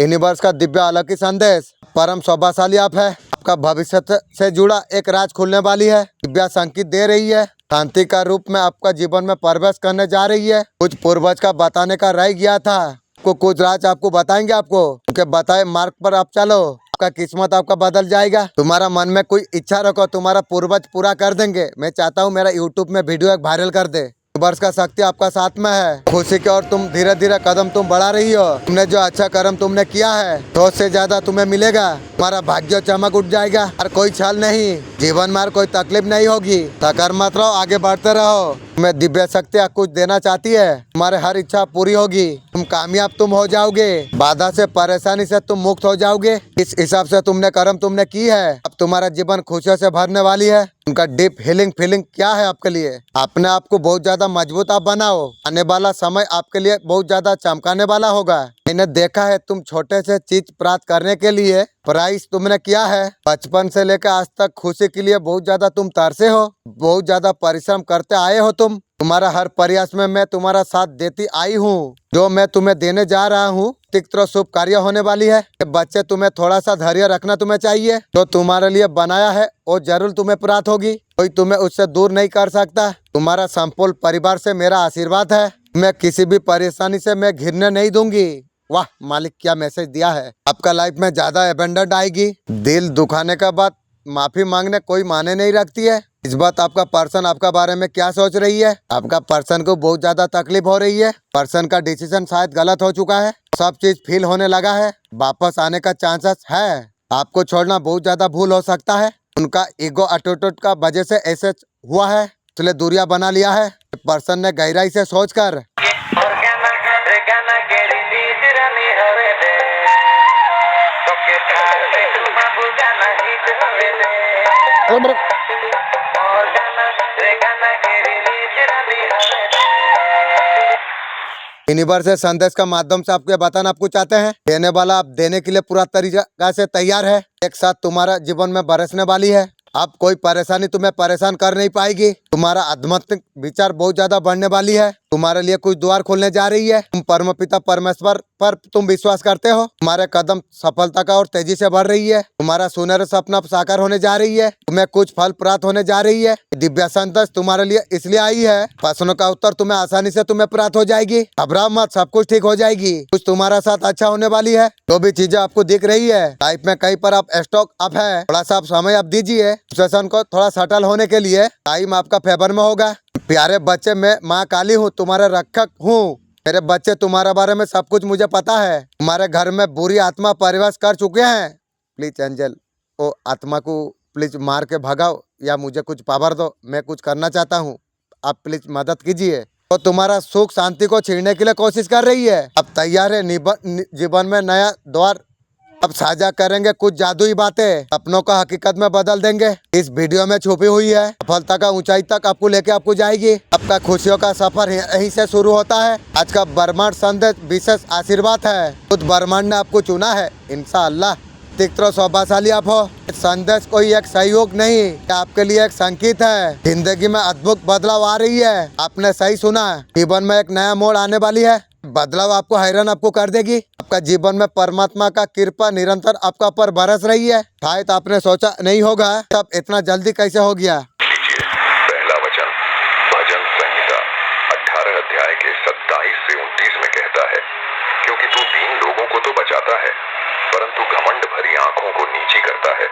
यूनिवर्स का दिव्य अलौकिक संदेश, परम सौभाग्यशाली आप है। आपका भविष्य से जुड़ा एक राज खुलने वाली है। दिव्य संकेत दे रही है, शांति का रूप में आपका जीवन में प्रवेश करने जा रही है। कुछ पूर्वज का बताने का रह गया था, आपको कुछ राज आपको बताएंगे। आपको उनके बताए मार्ग पर आप चलो, आपका किस्मत आपका बदल जाएगा। तुम्हारा मन में कोई इच्छा रखो, तुम्हारा पूर्वज पूरा कर देंगे। मैं चाहता हूँ मेरा यूट्यूब में वीडियो एक वायरल कर दे। वर्ष का शक्ति आपका साथ में है। खुशी की ओर तुम धीरे धीरे कदम तुम बढ़ा रही हो। तुमने जो अच्छा कर्म तुमने किया है, सोच से ज्यादा तुम्हें मिलेगा। तुम्हारा भाग्य चमक उठ जाएगा और कोई छल नहीं, जीवन में कोई तकलीफ नहीं होगी। सकारात्मक रहो, आगे बढ़ते रहो। तुम्हें दिव्य शक्ति कुछ देना चाहती है, तुम्हारे हर इच्छा पूरी होगी। तुम कामयाब तुम हो जाओगे, बाधा से परेशानी से तुम मुक्त हो जाओगे। इस हिसाब से तुमने कर्म तुमने की है, अब तुम्हारा जीवन खुशियों से भरने वाली है। उनका डीप हीलिंग फीलिंग क्या है आपके लिए, अपने आप को बहुत ज्यादा मजबूत आप बनाओ। आने वाला समय आपके लिए बहुत ज्यादा चमकाने वाला होगा। मैंने देखा है तुम छोटे से चीज प्राप्त करने के लिए प्राइस तुमने किया है। बचपन से लेकर आज तक खुशी के लिए बहुत ज्यादा तुम तरसे हो, बहुत ज्यादा परिश्रम करते आए हो तुम। तुम्हारा हर प्रयास में मैं तुम्हारा साथ देती आई हूँ। जो मैं तुम्हें देने जा रहा हूँ तीव्र शुभ कार्य होने वाली है। बच्चे तुम्हें थोड़ा सा धैर्य रखना तुम्हें चाहिए। जो तुम्हारे लिए बनाया है वो जरूर तुम्हें प्राप्त होगी। कोई तुम्हें उससे दूर नहीं कर सकता। तुम्हारा संपूर्ण परिवार से मेरा आशीर्वाद है। मैं किसी भी परेशानी से मैं घिरने नहीं दूंगी। वाह मालिक क्या मैसेज दिया है। आपका लाइफ में ज्यादा एबेंडेंट आएगी। दिल दुखाने का बात माफी मांगने कोई माने नहीं रखती है। इस बात आपका पर्सन आपका बारे में क्या सोच रही है। आपका पर्सन को बहुत ज्यादा तकलीफ हो रही है। पर्सन का डिसीजन शायद गलत हो चुका है। सब चीज फील होने लगा है। वापस आने का चांसेस है। आपको छोड़ना बहुत ज्यादा भूल हो सकता है। उनका ईगो एटीट्यूड का वजह से ऐसे हुआ है, इसलिए दूरियां बना लिया है। पर्सन ने गहराई से सोचकर यूनिवर्स से संदेश का माध्यम से आपको बताना आपको चाहते हैं। देने वाला आप देने के लिए पूरा तरीका से तैयार है। एक साथ तुम्हारा जीवन में बरसने वाली है। अब कोई परेशानी तुम्हें परेशान कर नहीं पाएगी। तुम्हारा आध्यात्मिक विचार बहुत ज्यादा बढ़ने वाली है। तुम्हारे लिए कुछ द्वार खोलने जा रही है। तुम परमपिता परमेश्वर पर तुम विश्वास करते हो। तुम्हारे कदम सफलता का और तेजी से बढ़ रही है। तुम्हारा सुनहरा सपना साकार होने जा रही है। तुम्हें कुछ फल प्राप्त होने जा रही है। दिव्य संदेश तुम्हारे लिए इसलिए आई है। प्रश्नों का उत्तर तुम्हें आसानी से तुम्हें प्राप्त हो जाएगी। घबराओ मत, सब कुछ ठीक हो जाएगी। कुछ तुम्हारा साथ अच्छा होने वाली है। जो भी चीजें आपको दिख रही है लाइफ में कहीं पर आप स्टॉक अप है, थोड़ा सा आप समय आप दीजिए। सिचुएशन को थोड़ा सेटल होने के लिए टाइम आपका फेवर में होगा। प्यारे बच्चे, मैं माँ काली हूँ, तुम्हारा रक्षक हूँ। मेरे बच्चे तुम्हारे बारे में सब कुछ मुझे पता है। तुम्हारे घर में बुरी आत्मा प्रवेश कर चुके हैं। प्लीज एंजल वो आत्मा को प्लीज मार के भगाओ या मुझे कुछ पावर दो। मैं कुछ करना चाहता हूँ, आप प्लीज मदद कीजिए। तो तुम्हारा सुख शांति को छीनने के लिए कोशिश कर रही है। अब तैयार है जीवन में नया द्वार अब साझा करेंगे। कुछ जादुई बातें अपनों का हकीकत में बदल देंगे। इस वीडियो में छुपी हुई है सफलता का ऊंचाई तक आपको लेके आपको जाएगी। आपका खुशियों का सफर यहीं से शुरू होता है। आज का ब्रह्मांड संदेश विशेष आशीर्वाद है। खुद ब्रह्मांड ने आपको चुना है। इंशाअल्लाह तीव्र सौभाग्यशाली आप हो। संदेश कोई एक सहयोग नहीं, आपके लिए एक संकेत है। जिंदगी में अद्भुत बदलाव आ रही है। आपने सही सुना, जीवन में एक नया मोड़ आने वाली है। बदलाव आपको हैरान आपको कर देगी। आपका जीवन में परमात्मा का कृपा निरंतर आपका ऊपर बरस रही है। शायद आपने सोचा नहीं होगा तब इतना जल्दी कैसे हो गया। लीजिए पहला वचन भजन संहिता 18 अध्याय के 27 से 29 में कहता है, क्योंकि तू दीन लोगों को तो बचाता है परंतु घमंड भरी आंखों को नीची करता है।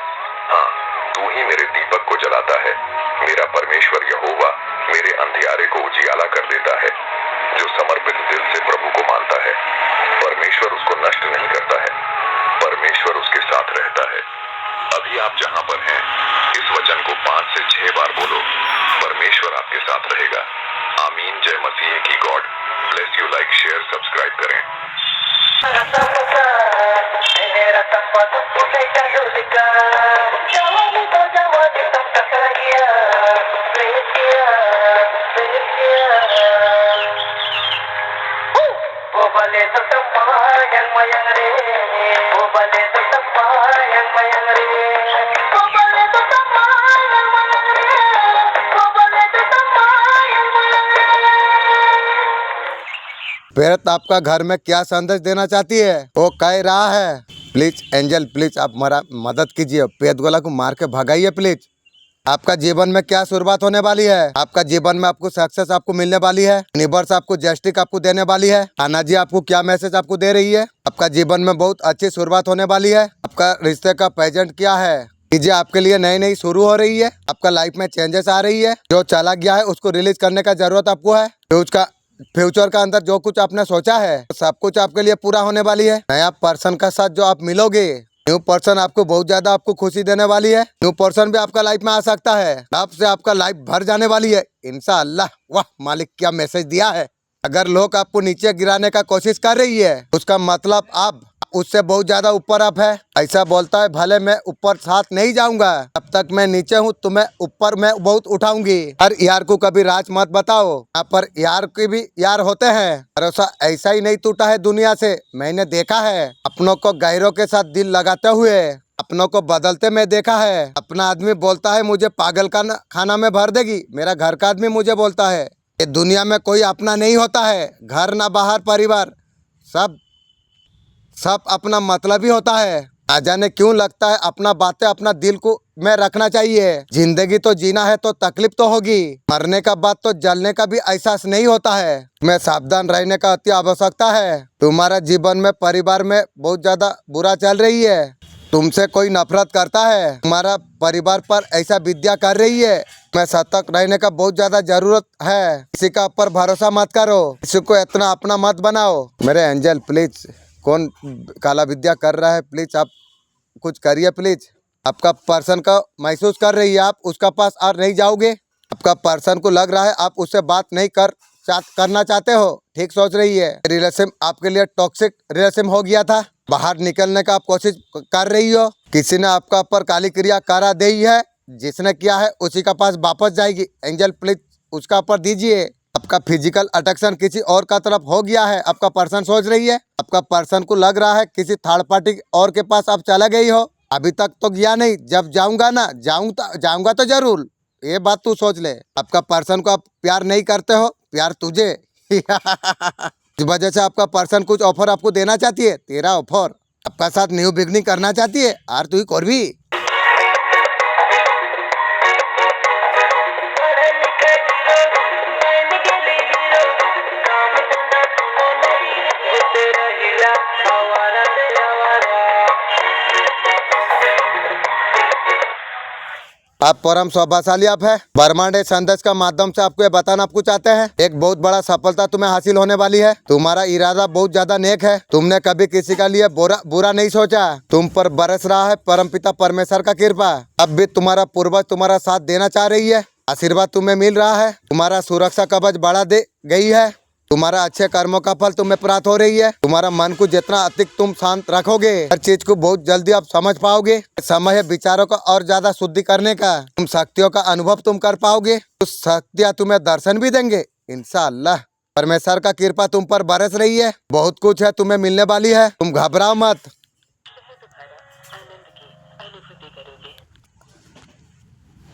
हाँ, तू ही मेरे दीपक को जलाता है। मेरा परमेश्वर यहोवा मेरे अंधियारे को उजियाला कर देता है। जो समर्पित दिल से प्रभु को मानता है परमेश्वर उसको नष्ट नहीं करता है। परमेश्वर उसके साथ रहता है। अभी आप जहाँ पर हैं इस वचन को 5 से 6 बार बोलो। परमेश्वर आपके साथ रहेगा। आमीन। जय मसीह की God bless you. Like share subscribe करें। बेहद आपका घर में क्या संदेश देना चाहती है वो कह रहा है। प्लीज एंजल प्लीज आप मेरा मदद कीजिए। पेट गोला को मार के भगाइए प्लीज। आपका जीवन में क्या शुरुआत होने वाली है। आपका जीवन में आपको सक्सेस आपको मिलने वाली है। यूनिवर्स आपको जस्टिस आपको देने वाली है। आना जी आपको क्या मैसेज आपको दे रही है। आपका जीवन में बहुत अच्छी शुरुआत होने वाली है। आपका रिश्ते का प्रेजेंट क्या है। चीजें आपके लिए नई नई शुरू हो रही है। आपका लाइफ में चेंजेस आ रही है। जो चला गया है उसको रिलीज करने का जरूरत आपको है। उसका फ्यूचर का अंदर जो कुछ आपने सोचा है सब कुछ आपके लिए पूरा होने वाली है। नया पर्सन का साथ जो आप मिलोगे, न्यू पर्सन आपको बहुत ज्यादा आपको खुशी देने वाली है। न्यू पर्सन भी आपका लाइफ में आ सकता है। अब से आपका लाइफ भर जाने वाली है इंशाअल्लाह। वाह मालिक क्या मैसेज दिया है। अगर लोग आपको नीचे गिराने का कोशिश कर रही है उसका मतलब आप उससे बहुत ज्यादा ऊपर आप है। ऐसा बोलता है भले मैं ऊपर साथ नहीं जाऊंगा तब तक मैं नीचे हूँ, तुम्हें ऊपर मैं बहुत उठाऊंगी। हर यार को कभी राज मत बताओ। यहाँ पर यार के भी यार होते हैं। भरोसा ऐसा ही नहीं टूटा है दुनिया से। मैंने देखा है अपनों को गैरों के साथ दिल लगाते हुए अपनों को बदलते मैं देखा है। अपना आदमी बोलता है मुझे पागल का खाना में भर देगी, मेरा घर का आदमी मुझे बोलता है ये दुनिया में कोई अपना नहीं होता है, घर ना बाहर परिवार, सब सब अपना मतलब ही होता है। ना जाने क्यों लगता है अपना बातें अपना दिल को में रखना चाहिए। जिंदगी तो जीना है तो तकलीफ तो होगी, मरने का बाद तो जलने का भी एहसास नहीं होता है। तुम्हें सावधान रहने का अति आवश्यकता है। तुम्हारा जीवन में परिवार में बहुत ज्यादा बुरा चल रही है, तुमसे कोई नफरत करता है, तुम्हारा परिवार पर ऐसा विद्या कर रही है। तुम्हें सतर्क रहने का बहुत ज्यादा जरूरत है। किसी का ऊपर भरोसा मत करो, किसी को इतना अपना मत बनाओ। मेरे एंजल प्लीज, कौन काला विद्या कर रहा है, प्लीज आप कुछ करिए प्लीज। आपका पर्सन का महसूस कर रही है, आप उसका पास और नहीं जाओगे। आपका पर्सन को लग रहा है आप उससे बात नहीं करना चाहते हो, ठीक सोच रही है। रिलेशन आपके लिए टॉक्सिक रिलेशन हो गया था, बाहर निकलने का आप कोशिश कर रही हो। किसी ने आपका ऊपर काली क्रिया करा दी है, जिसने किया है उसी का पास वापस जाएगी। एंजल प्लीज उसका ऊपर दीजिए। आपका फिजिकल अट्रैक्शन किसी और का तरफ हो गया है, आपका पर्सन सोच रही है। आपका पर्सन को लग रहा है किसी थर्ड पार्टी और के पास आप चला गई हो। अभी तक तो गया नहीं, जब जाऊंगा ना जाऊंगा तो जरूर, ये बात तू सोच ले। आपका पर्सन को आप प्यार नहीं करते हो, प्यार तुझे इस वजह से आपका पर्सन कुछ ऑफर आपको देना चाहती है, तेरा ऑफर आपका साथ न्यू बिगनिंग करना चाहती है। और तू ही कर भी आप परम सौभाग्यशाली आप है। ब्रह्मांड संदेश का माध्यम से आपको ये बताना आपको चाहते हैं, एक बहुत बड़ा सफलता तुम्हें हासिल होने वाली है। तुम्हारा इरादा बहुत ज्यादा नेक है, तुमने कभी किसी का लिए बुरा नहीं सोचा। तुम पर बरस रहा है परमपिता परमेश्वर का कृपा। अब भी तुम्हारा पूर्वज तुम्हारा साथ देना चाह रही है, आशीर्वाद तुम्हें मिल रहा है। तुम्हारा सुरक्षा कवच बढ़ा दे गई है, तुम्हारा अच्छे कर्मों का फल तुम्हें प्राप्त हो रही है। तुम्हारा मन को जितना अधिक तुम शांत रखोगे, हर चीज को बहुत जल्दी आप समझ पाओगे। समय है विचारों का और ज्यादा शुद्धि करने का, तुम शक्तियों का अनुभव तुम कर पाओगे, उस शक्तियाँ तुम्हें दर्शन भी देंगे इंशाअल्लाह। परमेश्वर का कृपा तुम पर बरस रही है, बहुत कुछ है तुम्हें मिलने वाली है, तुम घबराओ मत।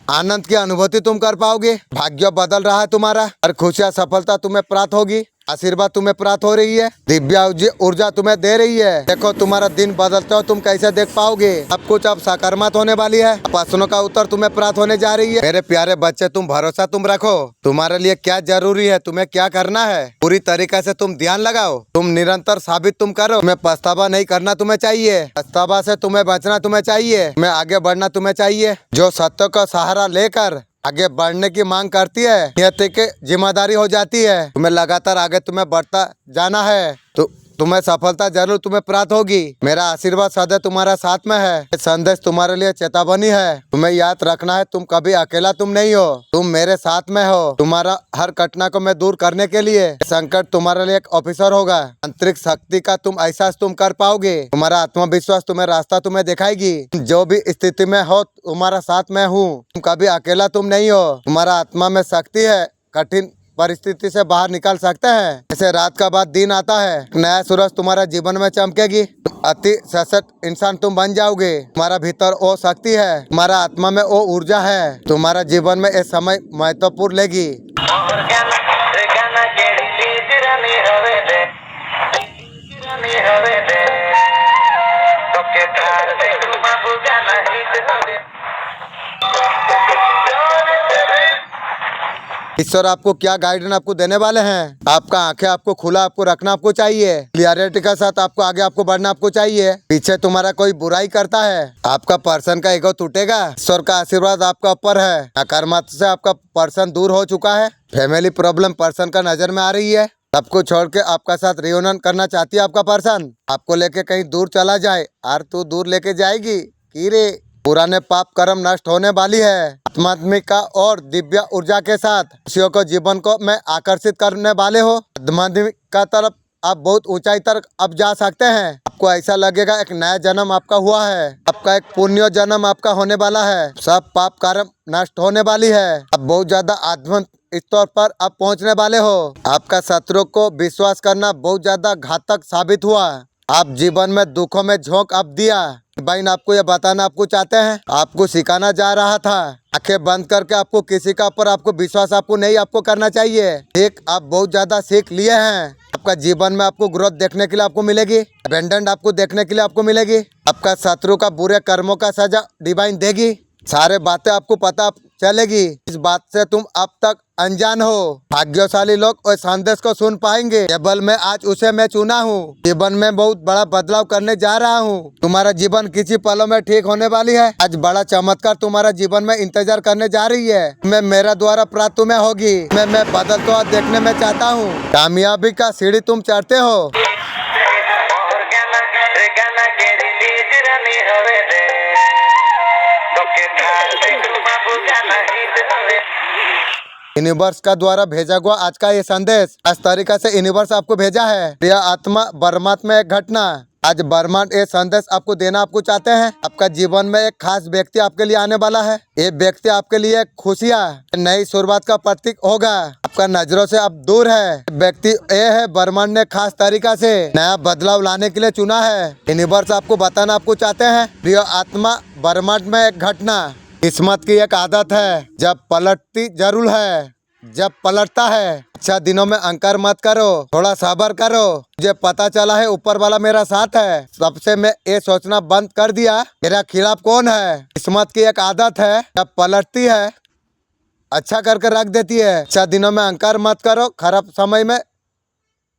आनंद की अनुभूति तुम कर पाओगे, भाग्य बदल रहा है तुम्हारा, और खुशियाँ सफलता तुम्हें प्राप्त होगी, आशीर्वाद तुम्हें प्राप्त हो रही है, दिव्य ऊर्जा तुम्हें दे रही है। देखो तुम्हारा दिन बदलते हो तुम कैसे देख पाओगे। अब कुछ अब सकारात्मक होने वाली है, प्रश्नों का उत्तर तुम्हें प्राप्त होने जा रही है। मेरे प्यारे बच्चे तुम भरोसा तुम रखो, तुम्हारे लिए क्या जरूरी है, तुम्हें क्या करना है, पूरी तरीके से तुम ध्यान लगाओ, तुम निरंतर साबित तुम करो। तुम्हें पछतावा नहीं करना तुम्हें चाहिए, पछतावा से तुम्हें बचना तुम्हें चाहिए, तुम्हें आगे बढ़ना तुम्हें चाहिए। जो सत्य का सहारा लेकर आगे बढ़ने की मांग करती है, नियति की जिम्मेदारी हो जाती है। तुम्हें लगातार आगे तुम्हें बढ़ता जाना है, तो तुम्हें सफलता जरूर तुम्हें प्राप्त होगी। मेरा आशीर्वाद सदैव तुम्हारा साथ में है। ये संदेश तुम्हारे लिए चेतावनी है, तुम्हें याद रखना है तुम कभी अकेला तुम नहीं हो, तुम मेरे साथ में हो। तुम्हारा हर घटना को मैं दूर करने के लिए संकट तुम्हारे लिए एक ऑफिसर होगा। आंतरिक शक्ति का तुम एहसास तुम कर पाओगे, तुम्हारा आत्मविश्वास तुम्हें रास्ता तुम्हें दिखाएगी। जो भी स्थिति में हो तुम्हारा साथ में हूँ, तुम कभी अकेला तुम नहीं हो। तुम्हारा आत्मा में शक्ति है, कठिन परिस्थिति से बाहर निकल सकते हैं। जैसे रात का बाद दिन आता है, नया सूरज तुम्हारा जीवन में चमकेगी, अति सशक्त इंसान तुम बन जाओगे। तुम्हारा भीतर वो शक्ति है, तुम्हारा आत्मा में वो ऊर्जा है, तुम्हारा जीवन में ये समय महत्वपूर्ण लेगी। ईश्वर आपको क्या गाइडेंस आपको देने वाले हैं। आपका आंखें आपको खुला आपको रखना आपको चाहिए, क्लियरिटी के साथ आपको आगे आपको बढ़ना आपको चाहिए। पीछे तुम्हारा कोई बुराई करता है, आपका पर्सन का ईगो टूटेगा। ईश्वर का आशीर्वाद आपका ऊपर है, नकारात्मकता से आपका पर्सन दूर हो चुका है। फैमिली प्रॉब्लम पर्सन का नजर में आ रही है, सबको छोड़ के आपका साथ रियूनियन करना चाहती है। आपका पर्सन आपको लेके कहीं दूर चला जाए, और तू दूर लेके जाएगी कि रे पुराने पाप कर्म नष्ट होने वाली है। आध्यात्मिका और दिव्य ऊर्जा के साथ खुशियों को जीवन को में आकर्षित करने वाले हो। आध्यात्मिक का तरफ आप बहुत ऊंचाई तक अब जा सकते हैं। आपको ऐसा लगेगा एक नया जन्म आपका हुआ है, आपका एक पुण्य जन्म आपका होने वाला है, सब पाप कर्म नष्ट होने वाली है। अब बहुत ज्यादा आध्यात्मिक स्तर पर आप पहुंचने वाले हो। आपका शत्रु को विश्वास करना बहुत ज्यादा घातक साबित हुआ, आप जीवन में दुखों में झोंक अब दिया। बहन आपको ये बताना आपको चाहते हैं, आपको सिखाना जा रहा था, आंखें बंद करके आपको किसी का ऊपर आपको विश्वास आपको नहीं आपको करना चाहिए। ठीक, आप बहुत ज्यादा सीख लिए हैं। आपका जीवन में आपको ग्रोथ देखने के लिए आपको मिलेगी, अबेंडेंट आपको देखने के लिए आपको मिलेगी। आपका शत्रु का बुरे कर्मों का सजा डिवाइन देगी। सारे बातें आपको पता चलेगी। इस बात से तुम अब तक अनजान हो। भाग्यशाली लोग उस संदेश को सुन पाएंगे। केवल मैं आज उसे मैं चुना हूँ। जीवन में बहुत बड़ा बदलाव करने जा रहा हूँ। तुम्हारा जीवन किसी पलों में ठीक होने वाली है। आज बड़ा चमत्कार तुम्हारा जीवन में इंतजार करने जा रही है। मैं मेरा द्वारा प्राप्त तुम्हें होगी। मैं बदल तो देखने में चाहता हूँ। कामयाबी का सीढ़ी तुम चढ़ते हो। यूनिवर्स का द्वारा भेजा हुआ आज का ये संदेश इस तरीका से यूनिवर्स आपको भेजा है। यह आत्मा बर्मात में एक घटना। आज बर्मात ये संदेश आपको देना आपको चाहते हैं। आपका जीवन में एक खास व्यक्ति आपके लिए आने वाला है। ये व्यक्ति आपके लिए खुशियाँ नई शुरुआत का प्रतीक होगा। आपका नजरों से अब दूर है। व्यक्ति ये है बर्मात ने खास तरीका से नया बदलाव लाने के लिए चुना है। यूनिवर्स आपको बताना आपको चाहते हैं, प्रिय आत्मा बर्मात में एक घटना किस्मत की एक आदत है। जब पलटती जरूर है, जब पलटता है। अच्छा दिनों में अहंकार मत करो, थोड़ा सब्र करो। मुझे पता चला है ऊपर वाला मेरा साथ है। सबसे मैं ये सोचना बंद कर दिया मेरा खिलाफ कौन है। किस्मत की एक आदत है, जब पलटती है अच्छा करके रख देती है। अच्छा दिनों में अहंकार मत करो, खराब समय में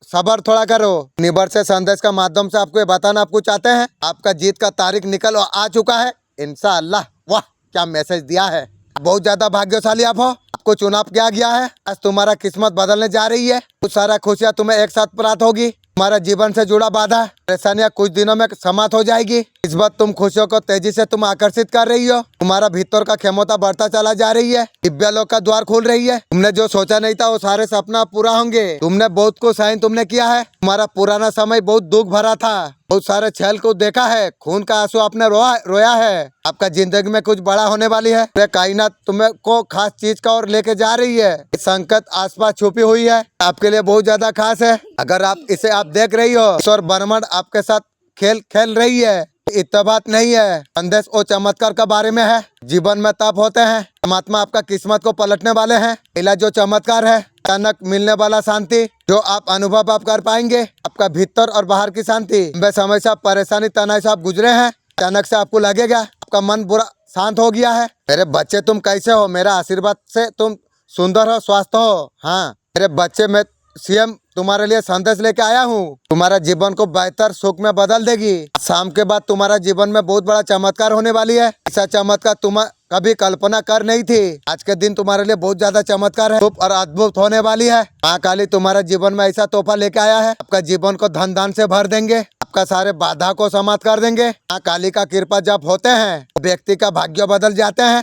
सब्र थोड़ा करो। निबर से संदेश का माध्यम से आपको ये बताना आपको चाहते हैं, आपका जीत का तारीख निकल आ चुका है इंशाअल्लाह। वाह क्या मैसेज दिया है। बहुत ज्यादा भाग्यशाली आप हो। आपको चुनाव किया गया है। आज तुम्हारा किस्मत बदलने जा रही है। कुछ सारा खुशियाँ तुम्हें एक साथ प्राप्त होगी। तुम्हारा जीवन से जुड़ा बाधा परेशानियां कुछ दिनों में समाप्त हो जाएगी। इस बार तुम खुशियों को तेजी से तुम आकर्षित कर रही हो। तुम्हारा भीतर का क्षमता बढ़ता चला जा रही है। दिव्य लोक का द्वार खुल रही है। तुमने जो सोचा नहीं था वो सारे सपना पूरा होंगे। तुमने बहुत कुछ साइन तुमने किया है। तुम्हारा पुराना समय बहुत दुख भरा था। बहुत सारे छल को देखा है। खून का आंसू आपने रोया है। आपका जिंदगी में कुछ बड़ा होने वाली है। कायनात तुम्हें को खास चीज का और लेके जा रही है। संकट आसपास छुपी हुई है, आपके लिए बहुत ज्यादा खास है। अगर आप इसे आप देख रही हो, ईश्वर ब्रह्मांड आपके साथ खेल रही है। इतना बात नहीं है। संदेश और चमत्कार का बारे में है। जीवन में तप होते हैं। परमात्मा आपका किस्मत को पलटने वाले हैं। पहला जो चमत्कार है, अचानक मिलने वाला शांति जो आप अनुभव आप कर पाएंगे। आपका भीतर और बाहर की शांति। लंबे समय से आप परेशानी तनाव से आप गुजरे हैं। अचानक से आपको लगेगा आपका मन बुरा शांत हो गया है। मेरे बच्चे तुम कैसे हो? मेरा आशीर्वाद से तुम सुंदर हो, स्वस्थ हो। हाँ मेरे बच्चे, मैं सीएम तुम्हारे लिए संदेश लेके आया हूँ। तुम्हारा जीवन को बेहतर सुख में बदल देगी। शाम के बाद तुम्हारा जीवन में बहुत बड़ा चमत्कार होने वाली है। ऐसा चमत्कार तुम कभी कल्पना कर नहीं थी। आज के दिन तुम्हारे लिए बहुत ज्यादा चमत्कार है और अद्भुत होने वाली है। माँ काली तुम्हारे जीवन में ऐसा तोहफा लेके आया है। आपका जीवन को धन दान से भर देंगे। आपका सारे बाधा को समाप्त कर देंगे। माँ काली का कृपा जब होते हैं व्यक्ति का भाग्य बदल जाते हैं।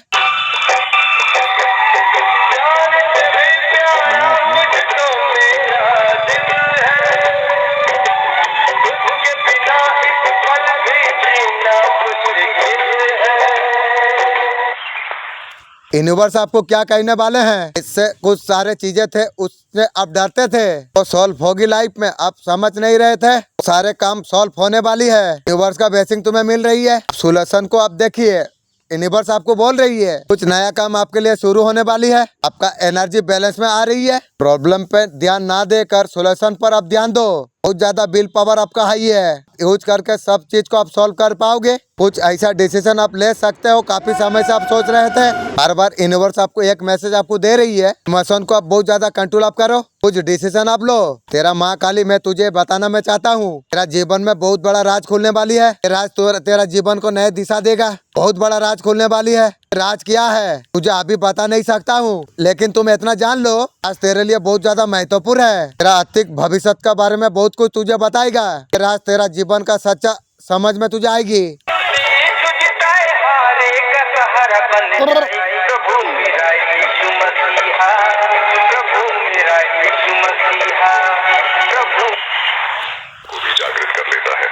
यूनिवर्स आपको क्या कहने वाले हैं, इससे कुछ सारे चीजें थे उससे आप डरते थे तो सॉल्व होगी लाइफ में। आप समझ नहीं रहे थे, सारे काम सॉल्व होने वाली है। यूनिवर्स का ब्लेसिंग तुम्हें मिल रही है। सोल्यूशन को आप देखिए, यूनिवर्स आपको बोल रही है कुछ नया काम आपके लिए शुरू होने वाली है। आपका एनर्जी बैलेंस में आ रही है। प्रॉब्लम पे ध्यान ना देकर सोल्यूशन पर आप ध्यान दो। बहुत ज्यादा बिल पावर आपका हाई है। यूज करके सब चीज को आप सॉल्व कर पाओगे। कुछ ऐसा डिसीजन आप ले सकते हो, काफी समय से आप सोच रहे थे। हर बार यूनिवर्स आपको एक मैसेज आपको दे रही है, इमोशन को आप बहुत ज्यादा कंट्रोल आप करो, कुछ डिसीजन आप लो। तेरा माँ काली मैं तुझे बताना मैं चाहता हूँ, तेरा जीवन में बहुत बड़ा राज खुलने वाली है। राज तेरा जीवन को नई दिशा देगा। बहुत बड़ा राज खुलने वाली है। राज क्या है तुझे अभी बता नहीं सकता हूँ, लेकिन तुम इतना जान लो आज तेरे लिए बहुत ज्यादा महत्वपूर्ण है। तेरा आर्थिक भविष्य के बारे में बहुत कुछ तुझे बताएगा। राज तेरा जीवन का सच्चा समझ में तुझे आएगी। जागृत कर लेता है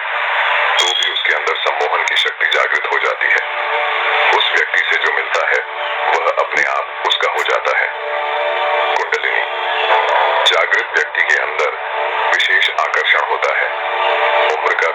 तो भी उसके अंदर सम्मोहन की शक्ति जागृत हो जाती है। उस व्यक्ति से जो मिलता है वह अपने आप उसका हो जाता है। कुंडलिनी, जागृत व्यक्ति के अंदर विशेष आकर्षण होता है। उम्र का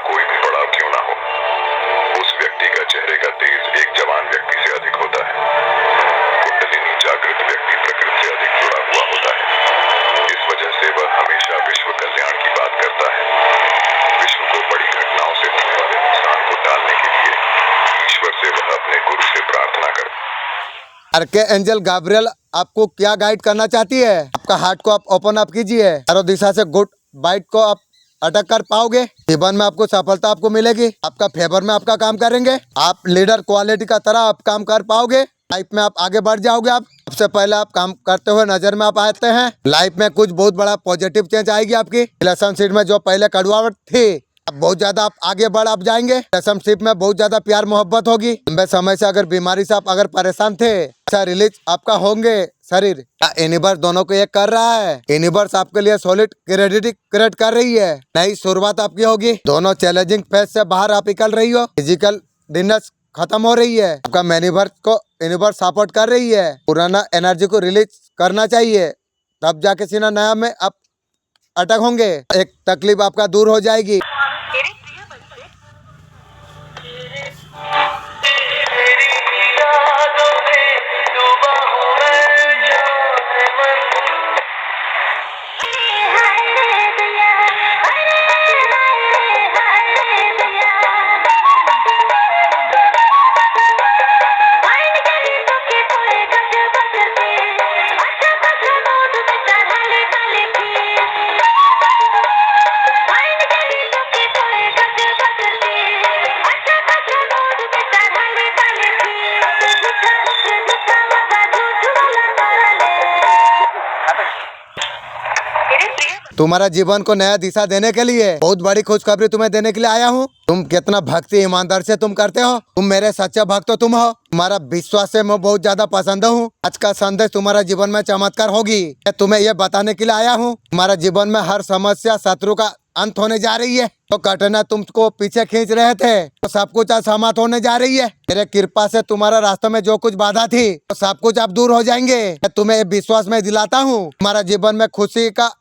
आर्के एंजल गैब्रियल आपको क्या गाइड करना चाहती है? आपका हार्ट को आप ओपन अप कीजिए, चारों दिशा से गुड बाइट को आप अटैक कर पाओगे। जीवन में आपको सफलता आपको मिलेगी, आपका फेवर में आपका काम करेंगे, आप लीडर क्वालिटी का तरह आप काम कर पाओगे। लाइफ में आप आगे बढ़ जाओगे। आप सबसे पहले आप काम करते हुए नजर में आप आते हैं। लाइफ में कुछ बहुत बड़ा पॉजिटिव चेंज आएगी आपकी। रिलेशनशिप में जो पहले कड़वाहट थी, अब बहुत ज्यादा आप आगे बढ़ आप जाएंगे। रिलेशनशिप में बहुत ज्यादा प्यार मोहब्बत होगी। लंबे समय से अगर बीमारी से आप अगर परेशान थे, अच्छा रिलीज आपका होंगे। शरीर यूनिवर्स दोनों को एक कर रहा है। यूनिवर्स आपके लिए सॉलिड क्रेडिट क्रिएट कर रही है। नई शुरुआत आपकी होगी। दोनों चैलेंजिंग फेज से बाहर आप निकल रही हो। फिजिकल डिनर्स खत्म हो रही है। आपका यूनिवर्स को यूनिवर्स सपोर्ट कर रही है। पुराना एनर्जी को रिलीज करना चाहिए, तब जाके सीना नया में आप अटक होंगे। एक तकलीफ आपका दूर हो जाएगी। तुम्हारा जीवन को नया दिशा देने के लिए बहुत बड़ी खुशखबरी तुम्हें देने के लिए आया हूँ। तुम कितना भक्ति ईमानदार से तुम करते हो, तुम मेरे सच्चे भक्त हो तुम हो। तुम्हारा विश्वास से मैं बहुत ज्यादा पसंद हूँ। आज का संदेश तुम्हारा जीवन में चमत्कार होगी। मैं तुम्हें ये बताने के लिए आया हूँ, तुम्हारा जीवन में हर समस्या शत्रु का अंत होने जा रही है। तो कटना तुमको पीछे खींच रहे थे, तो सब कुछ आज समाप्त होने जा रही है। मेरे कृपा से तुम्हारा रास्ते में जो कुछ बाधा थी, तो सब कुछ अब दूर हो जाएंगे। मैं तुम्हें विश्वास में दिलाता हूँ, तुम्हारा जीवन में खुशी का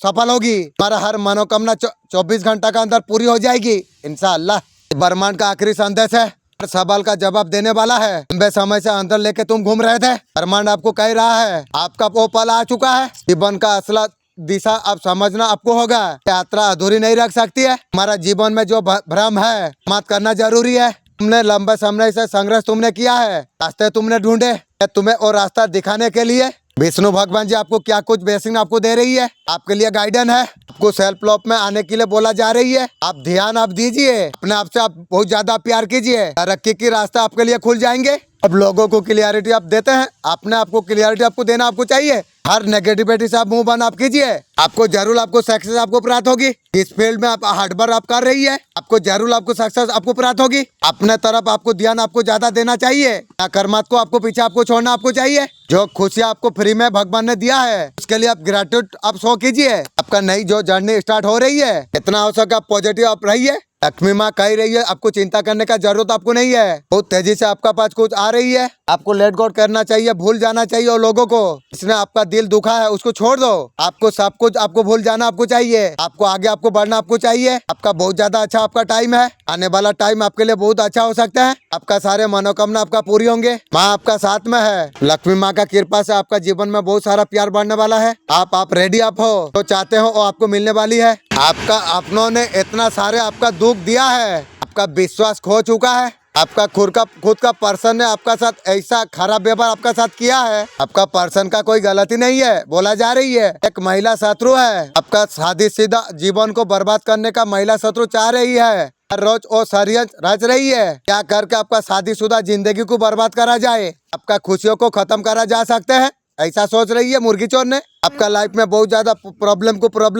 सफल होगी। तुम्हारा हर मनोकामना 24 घंटा का अंदर पूरी हो जाएगी इंशाअल्लाह। ब्रह्मांड का आखिरी संदेश है, हर सवाल का जवाब देने वाला है। लंबे समय से अंदर लेके तुम घूम रहे थे, ब्रह्मांड आपको कह रहा है आपका वो पल आ चुका है। जीवन का असला दिशा अब समझना आपको होगा। यात्रा अधूरी नहीं रख सकती है। हमारा जीवन में जो भ्रम है मत करना जरूरी है। तुमने लंबे समय से संघर्ष तुमने किया है, रास्ते तुमने ढूंढे, तुम्हें और रास्ता दिखाने के लिए विष्णु भगवान जी आपको क्या कुछ ब्लेसिंग आपको दे रही है। आपके लिए गाइडेंस है, आपको सेल्फ लव में आने के लिए बोला जा रही है। आप ध्यान आप दीजिए, अपने आप से आप बहुत ज्यादा प्यार कीजिए, तरक्की की रास्ता आपके लिए खुल जाएंगे। अब लोगों को क्लियरिटी आप देते हैं, अपने आपको क्लियरिटी आपको देना आपको चाहिए। हर नेगेटिविटी से आप मुंह बंद आप कीजिए, आपको जरूर आपको सक्सेस आपको प्राप्त होगी। इस फील्ड में आप हार्डवर्क आप कर रही है, आपको जरूर आपको सक्सेस आपको प्राप्त होगी। अपने तरफ आपको ध्यान आपको ज्यादा देना चाहिए, नकारात्मक को आपको पीछे आपको छोड़ना आपको चाहिए। जो खुशियाँ आपको फ्री में भगवान ने दिया है, उसके लिए आप ग्रेटिट्यूड आप शो कीजिए। आपका नई जो जर्नी स्टार्ट हो रही है, इतना हो सके आप पॉजिटिव आप रहिए। लक्ष्मी माँ कह रही है आपको चिंता करने का जरूरत आपको नहीं है। बहुत तेजी से आपका पास कुछ आ रही है, आपको लेट गो करना चाहिए, भूल जाना चाहिए। और लोगों को इसने आपका दिल दुखा है उसको छोड़ दो। आपको सब कुछ आपको भूल जाना आपको चाहिए, आपको आगे आपको बढ़ना आपको चाहिए। आपका बहुत ज्यादा अच्छा आपका टाइम है, आने वाला टाइम आपके लिए बहुत अच्छा हो सकता है। आपका सारे मनोकामना आपका पूरी होंगे। माँ आपका साथ में है, लक्ष्मी माँ का कृपा से आपका जीवन में बहुत सारा प्यार बढ़ने वाला है। आप रेडी आप हो, तो चाहते हो वो आपको मिलने वाली है। आपका अपनों ने इतना सारे आपका दुख दिया है, आपका विश्वास खो चुका है। आपका खुद का पर्सन ने आपका साथ ऐसा खराब व्यवहार आपका साथ किया है। आपका पर्सन का कोई गलती नहीं है, बोला जा रही है एक महिला शत्रु है। आपका शादी सीधा जीवन को बर्बाद करने का महिला शत्रु चाह रही है। हर रोज वो षड्यंत्र रच रही है, क्या करके आपका शादीशुदा जिंदगी को बर्बाद करा जाए, आपका खुशियों को खत्म करा जा सकते हैं, ऐसा सोच रही है मुर्गी चोर ने। आपका लाइफ में बहुत ज्यादा प्रॉब्लम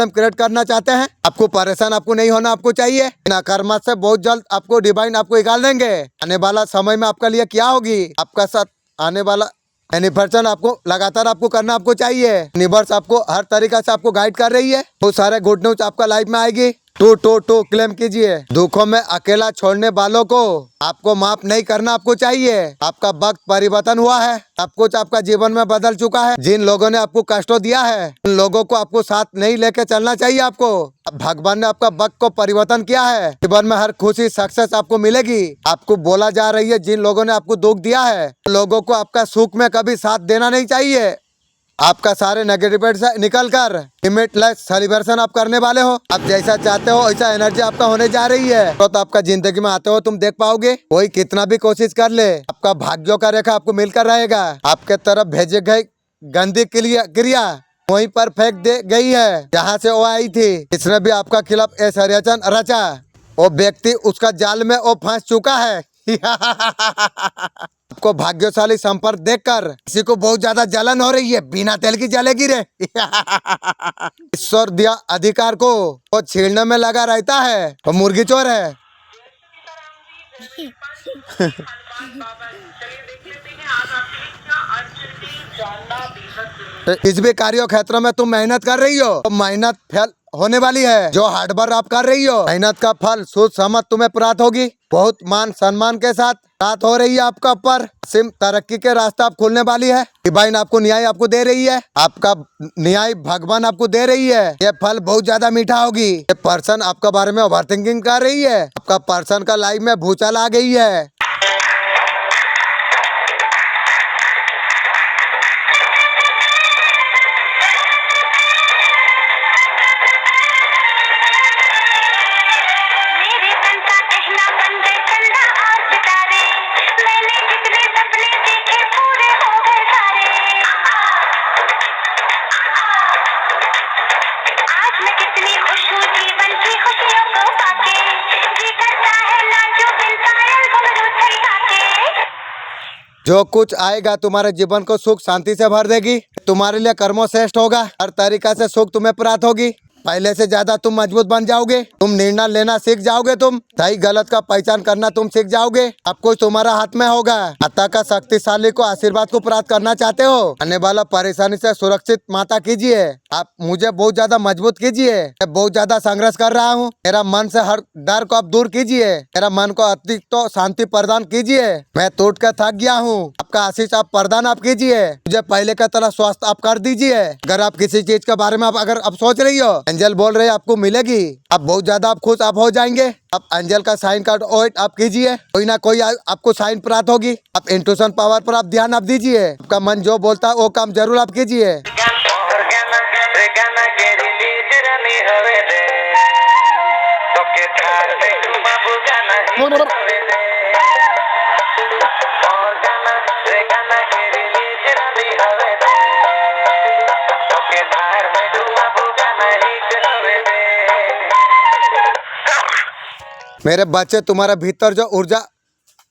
क्रिएट करना चाहते हैं। आपको परेशान आपको नहीं होना आपको चाहिए। नकारात्मक से बहुत जल्द आपको डिवाइन आपको निकाल देंगे। आने वाला समय में आपके लिए क्या होगी, आपका साथ आने वाला मैनिफेस्टेशन आपको लगातार आपको करना आपको चाहिए। यूनिवर्स आपको हर तरीका से आपको गाइड कर रही है। बहुत सारे गुड न्यूज आपका लाइफ में आएगी। टू क्लेम कीजिए। दुखों में अकेला छोड़ने वालों को आपको माफ नहीं करना आपको चाहिए। आपका वक्त परिवर्तन हुआ है, सब कुछ आपका जीवन में बदल चुका है। जिन लोगों ने आपको कष्ट दिया है, उन लोगों को आपको साथ नहीं लेके चलना चाहिए। आपको भगवान ने आपका वक्त को परिवर्तन किया है। जीवन में हर खुशी सक्सेस आपको मिलेगी। आपको बोला जा रही है जिन लोगों ने आपको दुख दिया है, उन लोगों को आपका सुख में कभी साथ देना नहीं चाहिए। आपका सारे नेगेटिव से निकल कर लिमिटलेस सेलिब्रेशन आप करने वाले हो। आप जैसा चाहते हो ऐसा एनर्जी आपका होने जा रही है। तो आपका जिंदगी में आते हो तुम देख पाओगे, कोई कितना भी कोशिश कर ले आपका भाग्यों का रेखा आपको मिलकर रहेगा। आपके तरफ भेजे गए गंदी क्रिया वहीं पर फेंक दे गई है जहाँ से वो आई थी। इसने भी आपका खिलाफ ऐसा षड्यंत्र रचा, वो व्यक्ति उसका जाल में वो फंस चुका है। आपको भाग्यशाली संपर्क देखकर किसी को बहुत ज्यादा जलन हो रही है, बिना तेल की जलेगी रे। ईश्वर दिया अधिकार को वो छीनने में लगा रहता है, वो मुर्गी चोर है। किसी भी कार्य क्षेत्र में तुम मेहनत कर रही हो तो मेहनत फल होने वाली है। जो हार्डवर्क आप कर रही हो मेहनत का फल सोच समझ तुम्हें प्राप्त होगी। बहुत मान सम्मान के साथ बात हो रही है आपका ऊपर। सिम तरक्की के रास्ता आप खुलने वाली है। डिवाइन आपको न्याय आपको दे रही है, आपका न्याय भगवान आपको दे रही है। ये फल बहुत ज्यादा मीठा होगी। ये पर्सन आपका बारे में ओवरथिंकिंग कर रही है, आपका पर्सन का लाइफ में भूचाल आ गई है। जो कुछ आएगा तुम्हारे जीवन को सुख शांति से भर देगी। तुम्हारे लिए कर्मों श्रेष्ठ होगा, हर तरीका से सुख तुम्हें प्राप्त होगी। पहले से ज्यादा तुम मजबूत बन जाओगे। तुम निर्णय लेना सीख जाओगे, तुम सही गलत का पहचान करना तुम सीख जाओगे। अब कुछ तुम्हारा हाथ में होगा। माता का शक्तिशाली को आशीर्वाद को प्राप्त करना चाहते हो, आने वाला परेशानी से सुरक्षित माता कीजिए। आप मुझे बहुत ज्यादा मजबूत कीजिए। मैं बहुत ज्यादा संघर्ष कर रहा हूँ, मेरा मन से हर डर को आप दूर कीजिए। मेरा मन को अतिरिक्त तो शांति प्रदान कीजिए। मैं टूट कर थक गया हूँ, आपका आशीष आप प्रदान आप कीजिए। मुझे पहले का तरह स्वास्थ्य आप कर दीजिए। अगर आप किसी चीज के बारे में अगर आप सोच रही हो, एंजल बोल रहे आपको मिलेगी। आप बहुत ज्यादा आप खुश आप हो जाएंगे। आप एंजल का साइन कार्ड ओट आप कीजिए, कोई ना कोई आपको साइन प्राप्त होगी। आप इंट्यूशन पावर पर आप ध्यान आप दीजिए। आपका मन जो बोलता है वो काम जरूर आप कीजिए। मेरे बच्चे, तुम्हारे भीतर जो ऊर्जा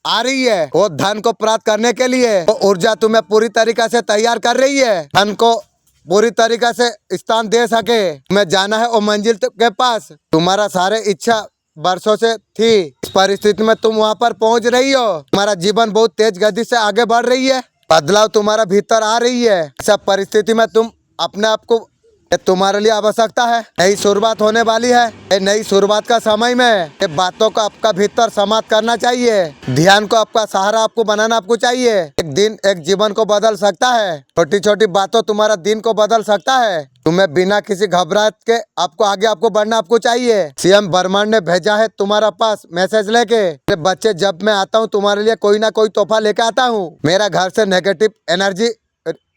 आ रही है वो धन को प्राप्त करने के लिए, वो ऊर्जा तुम्हें पूरी तरीका से तैयार कर रही है। धन को पूरी तरीका से स्थान दे सके तुम्हें जाना है वो मंजिल के पास। तुम्हारा सारे इच्छा वर्षों से थी, इस परिस्थिति में तुम वहां पर पहुंच रही हो। तुम्हारा जीवन बहुत तेज गति से आगे बढ़ रही है, बदलाव तुम्हारा भीतर आ रही है। सब परिस्थिति में तुम अपने आप को, तुम्हारे लिए आवश्यकता है। नई शुरुआत होने वाली है। नई शुरुआत का समय में ये बातों को आपका भीतर समाप्त करना चाहिए। ध्यान को आपका सहारा आपको बनाना आपको चाहिए। एक दिन एक जीवन को बदल सकता है। छोटी छोटी बातों तुम्हारा दिन को बदल सकता है। तुम्हें बिना किसी घबराहट के आपको आगे आपको बढ़ना आपको चाहिए। सीएम ब्रह्मांड ने भेजा है तुम्हारा पास मैसेज लेके। मेरे बच्चे, जब मैं आता हूँ तुम्हारे लिए कोई ना कोई तोहफा लेके आता हूँ। मेरा घर से नेगेटिव एनर्जी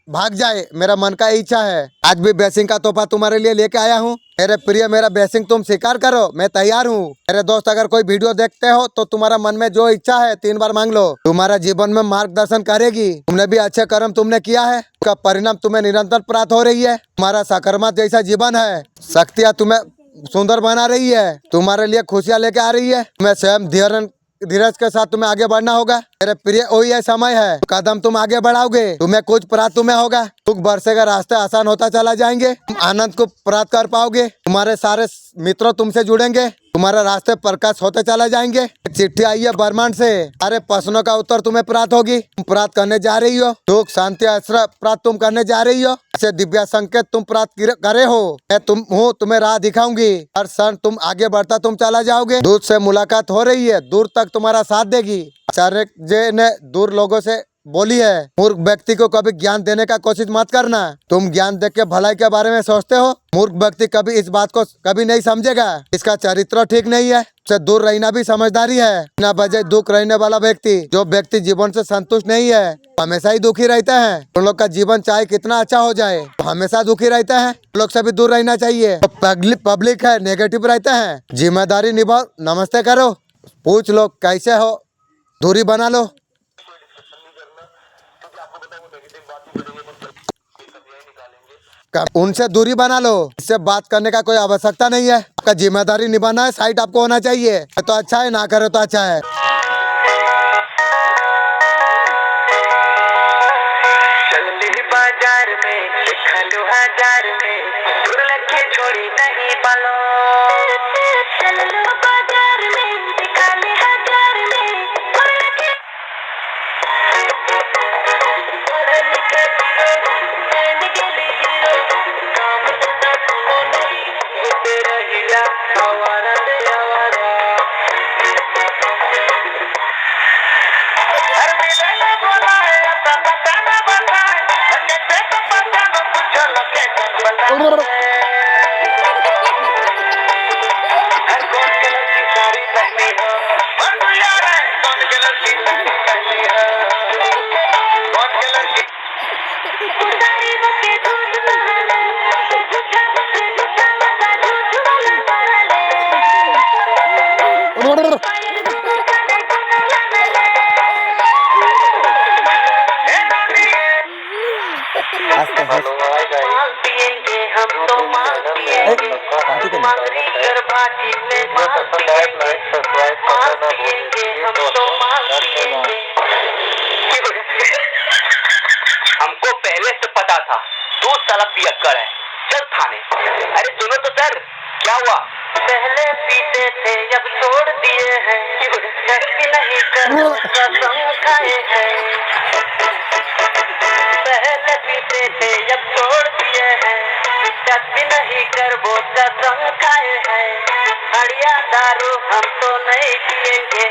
भाग जाए, मेरा मन का इच्छा है। आज भी ब्लेसिंग का तोहफा तुम्हारे लिए लेके आया हूँ। मेरे प्रिय, मेरा ब्लेसिंग तुम स्वीकार करो, मैं तैयार हूँ। मेरे दोस्त, अगर कोई वीडियो देखते हो तो तुम्हारा मन में जो इच्छा है 3 बार मांग लो, तुम्हारा जीवन में मार्गदर्शन करेगी। तुमने भी अच्छे कर्म तुमने किया है, उसका परिणाम तुम्हें निरंतर प्राप्त हो रही है। तुम्हारा सकारात्मक जैसा जीवन है, शक्तियाँ तुम्हें सुंदर बना रही है, तुम्हारे लिए खुशियाँ लेके आ रही है। तुम्हें स्वयं धीरज के साथ तुम्हें आगे बढ़ना होगा। मेरे प्रिय, वही है समय है, कदम तुम आगे बढ़ाओगे, तुम्हें कुछ प्राप्त तुम्हें होगा। दुख बरसे का रास्ते आसान होता चला जाएंगे, तुम आनंद को प्राप्त कर पाओगे। तुम्हारे सारे मित्र तुमसे जुड़ेंगे, तुम्हारे रास्ते प्रकाश होते चले जाएंगे। एक चिट्ठी आई है ब्रह्मांड से, सारे प्रश्नों का उत्तर तुम्हें प्राप्त होगी। तुम प्राप्त करने जा रही हो, सुख शांति आश्रय प्राप्त तुम करने जा रही हो। ऐसे दिव्य संकेत तुम प्राप्त करे हो। मैं तुम हूँ, तुम्हें राह दिखाऊंगी। हर क्षण तुम आगे बढ़ता तुम चला जाओगे। दूर से मुलाकात हो रही है, दूर तक तुम्हारा साथ देगी। आचार्य जी ने दूर लोगों से बोली है, मूर्ख व्यक्ति को कभी ज्ञान देने का कोशिश मत करना। तुम ज्ञान देख के भलाई के बारे में सोचते हो, मूर्ख व्यक्ति कभी इस बात को कभी नहीं समझेगा। इसका चरित्र ठीक नहीं है, उससे दूर रहना भी समझदारी है। बिना वजह दुख रहने वाला व्यक्ति, जो व्यक्ति जीवन से संतुष्ट नहीं है, हमेशा ही दुखी रहता है। उन लोग का जीवन चाहे कितना अच्छा हो जाए, तो हमेशा दुखी रहता है। उन लोग से भी दूर रहना चाहिए। तो पब्लिक है, नेगेटिव रहता है, जिम्मेदारी निभाओ, नमस्ते करो, पूछ लो कैसे हो, दूरी बना लो। उनसे दूरी बना लो, इससे बात करने का कोई आवश्यकता नहीं है। आपका जिम्मेदारी निभाना है, साइड आपको होना चाहिए। तो अच्छा है, ना करे तो अच्छा है। चलली बाजार में खलू हजार में दूर लगे छोड़ी नहीं पालो। चलू बाजार में खाली हजार में दूर लगे तेरा हिला आवारा रे आवारा। हर मिले बोला है अपना बताना बता है कैसे पता न कुछ लगे बता हर कौन कलर की साड़ी पहनी हो और तू यार है कौन कलर की साड़ी पहनी हो कौन कलर की साड़ी बके दूध वाला झूठा वाला झूठ वाला वाला माल पिएंगे हम तो माल पिएंगे मांगरी कर बाटी में माल पिएंगे हम तो माल पिएंगे। हमको पहले से पता था तू साला पियक्कड़ है, चल थाने। अरे सुनो तो सर, क्या हुआ? पहले पीते थे अब छोड़ दिए हैं, नहीं कर कसम खाए हैं। पहले पीते थे अब छोड़ दिए हैं, कभी नहीं कर वो कसम खाए हैं। बढ़िया दारू हम तो नहीं पिएंगे।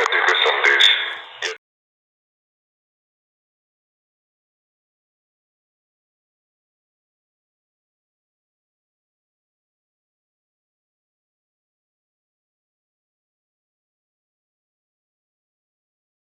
गद्य के संदेश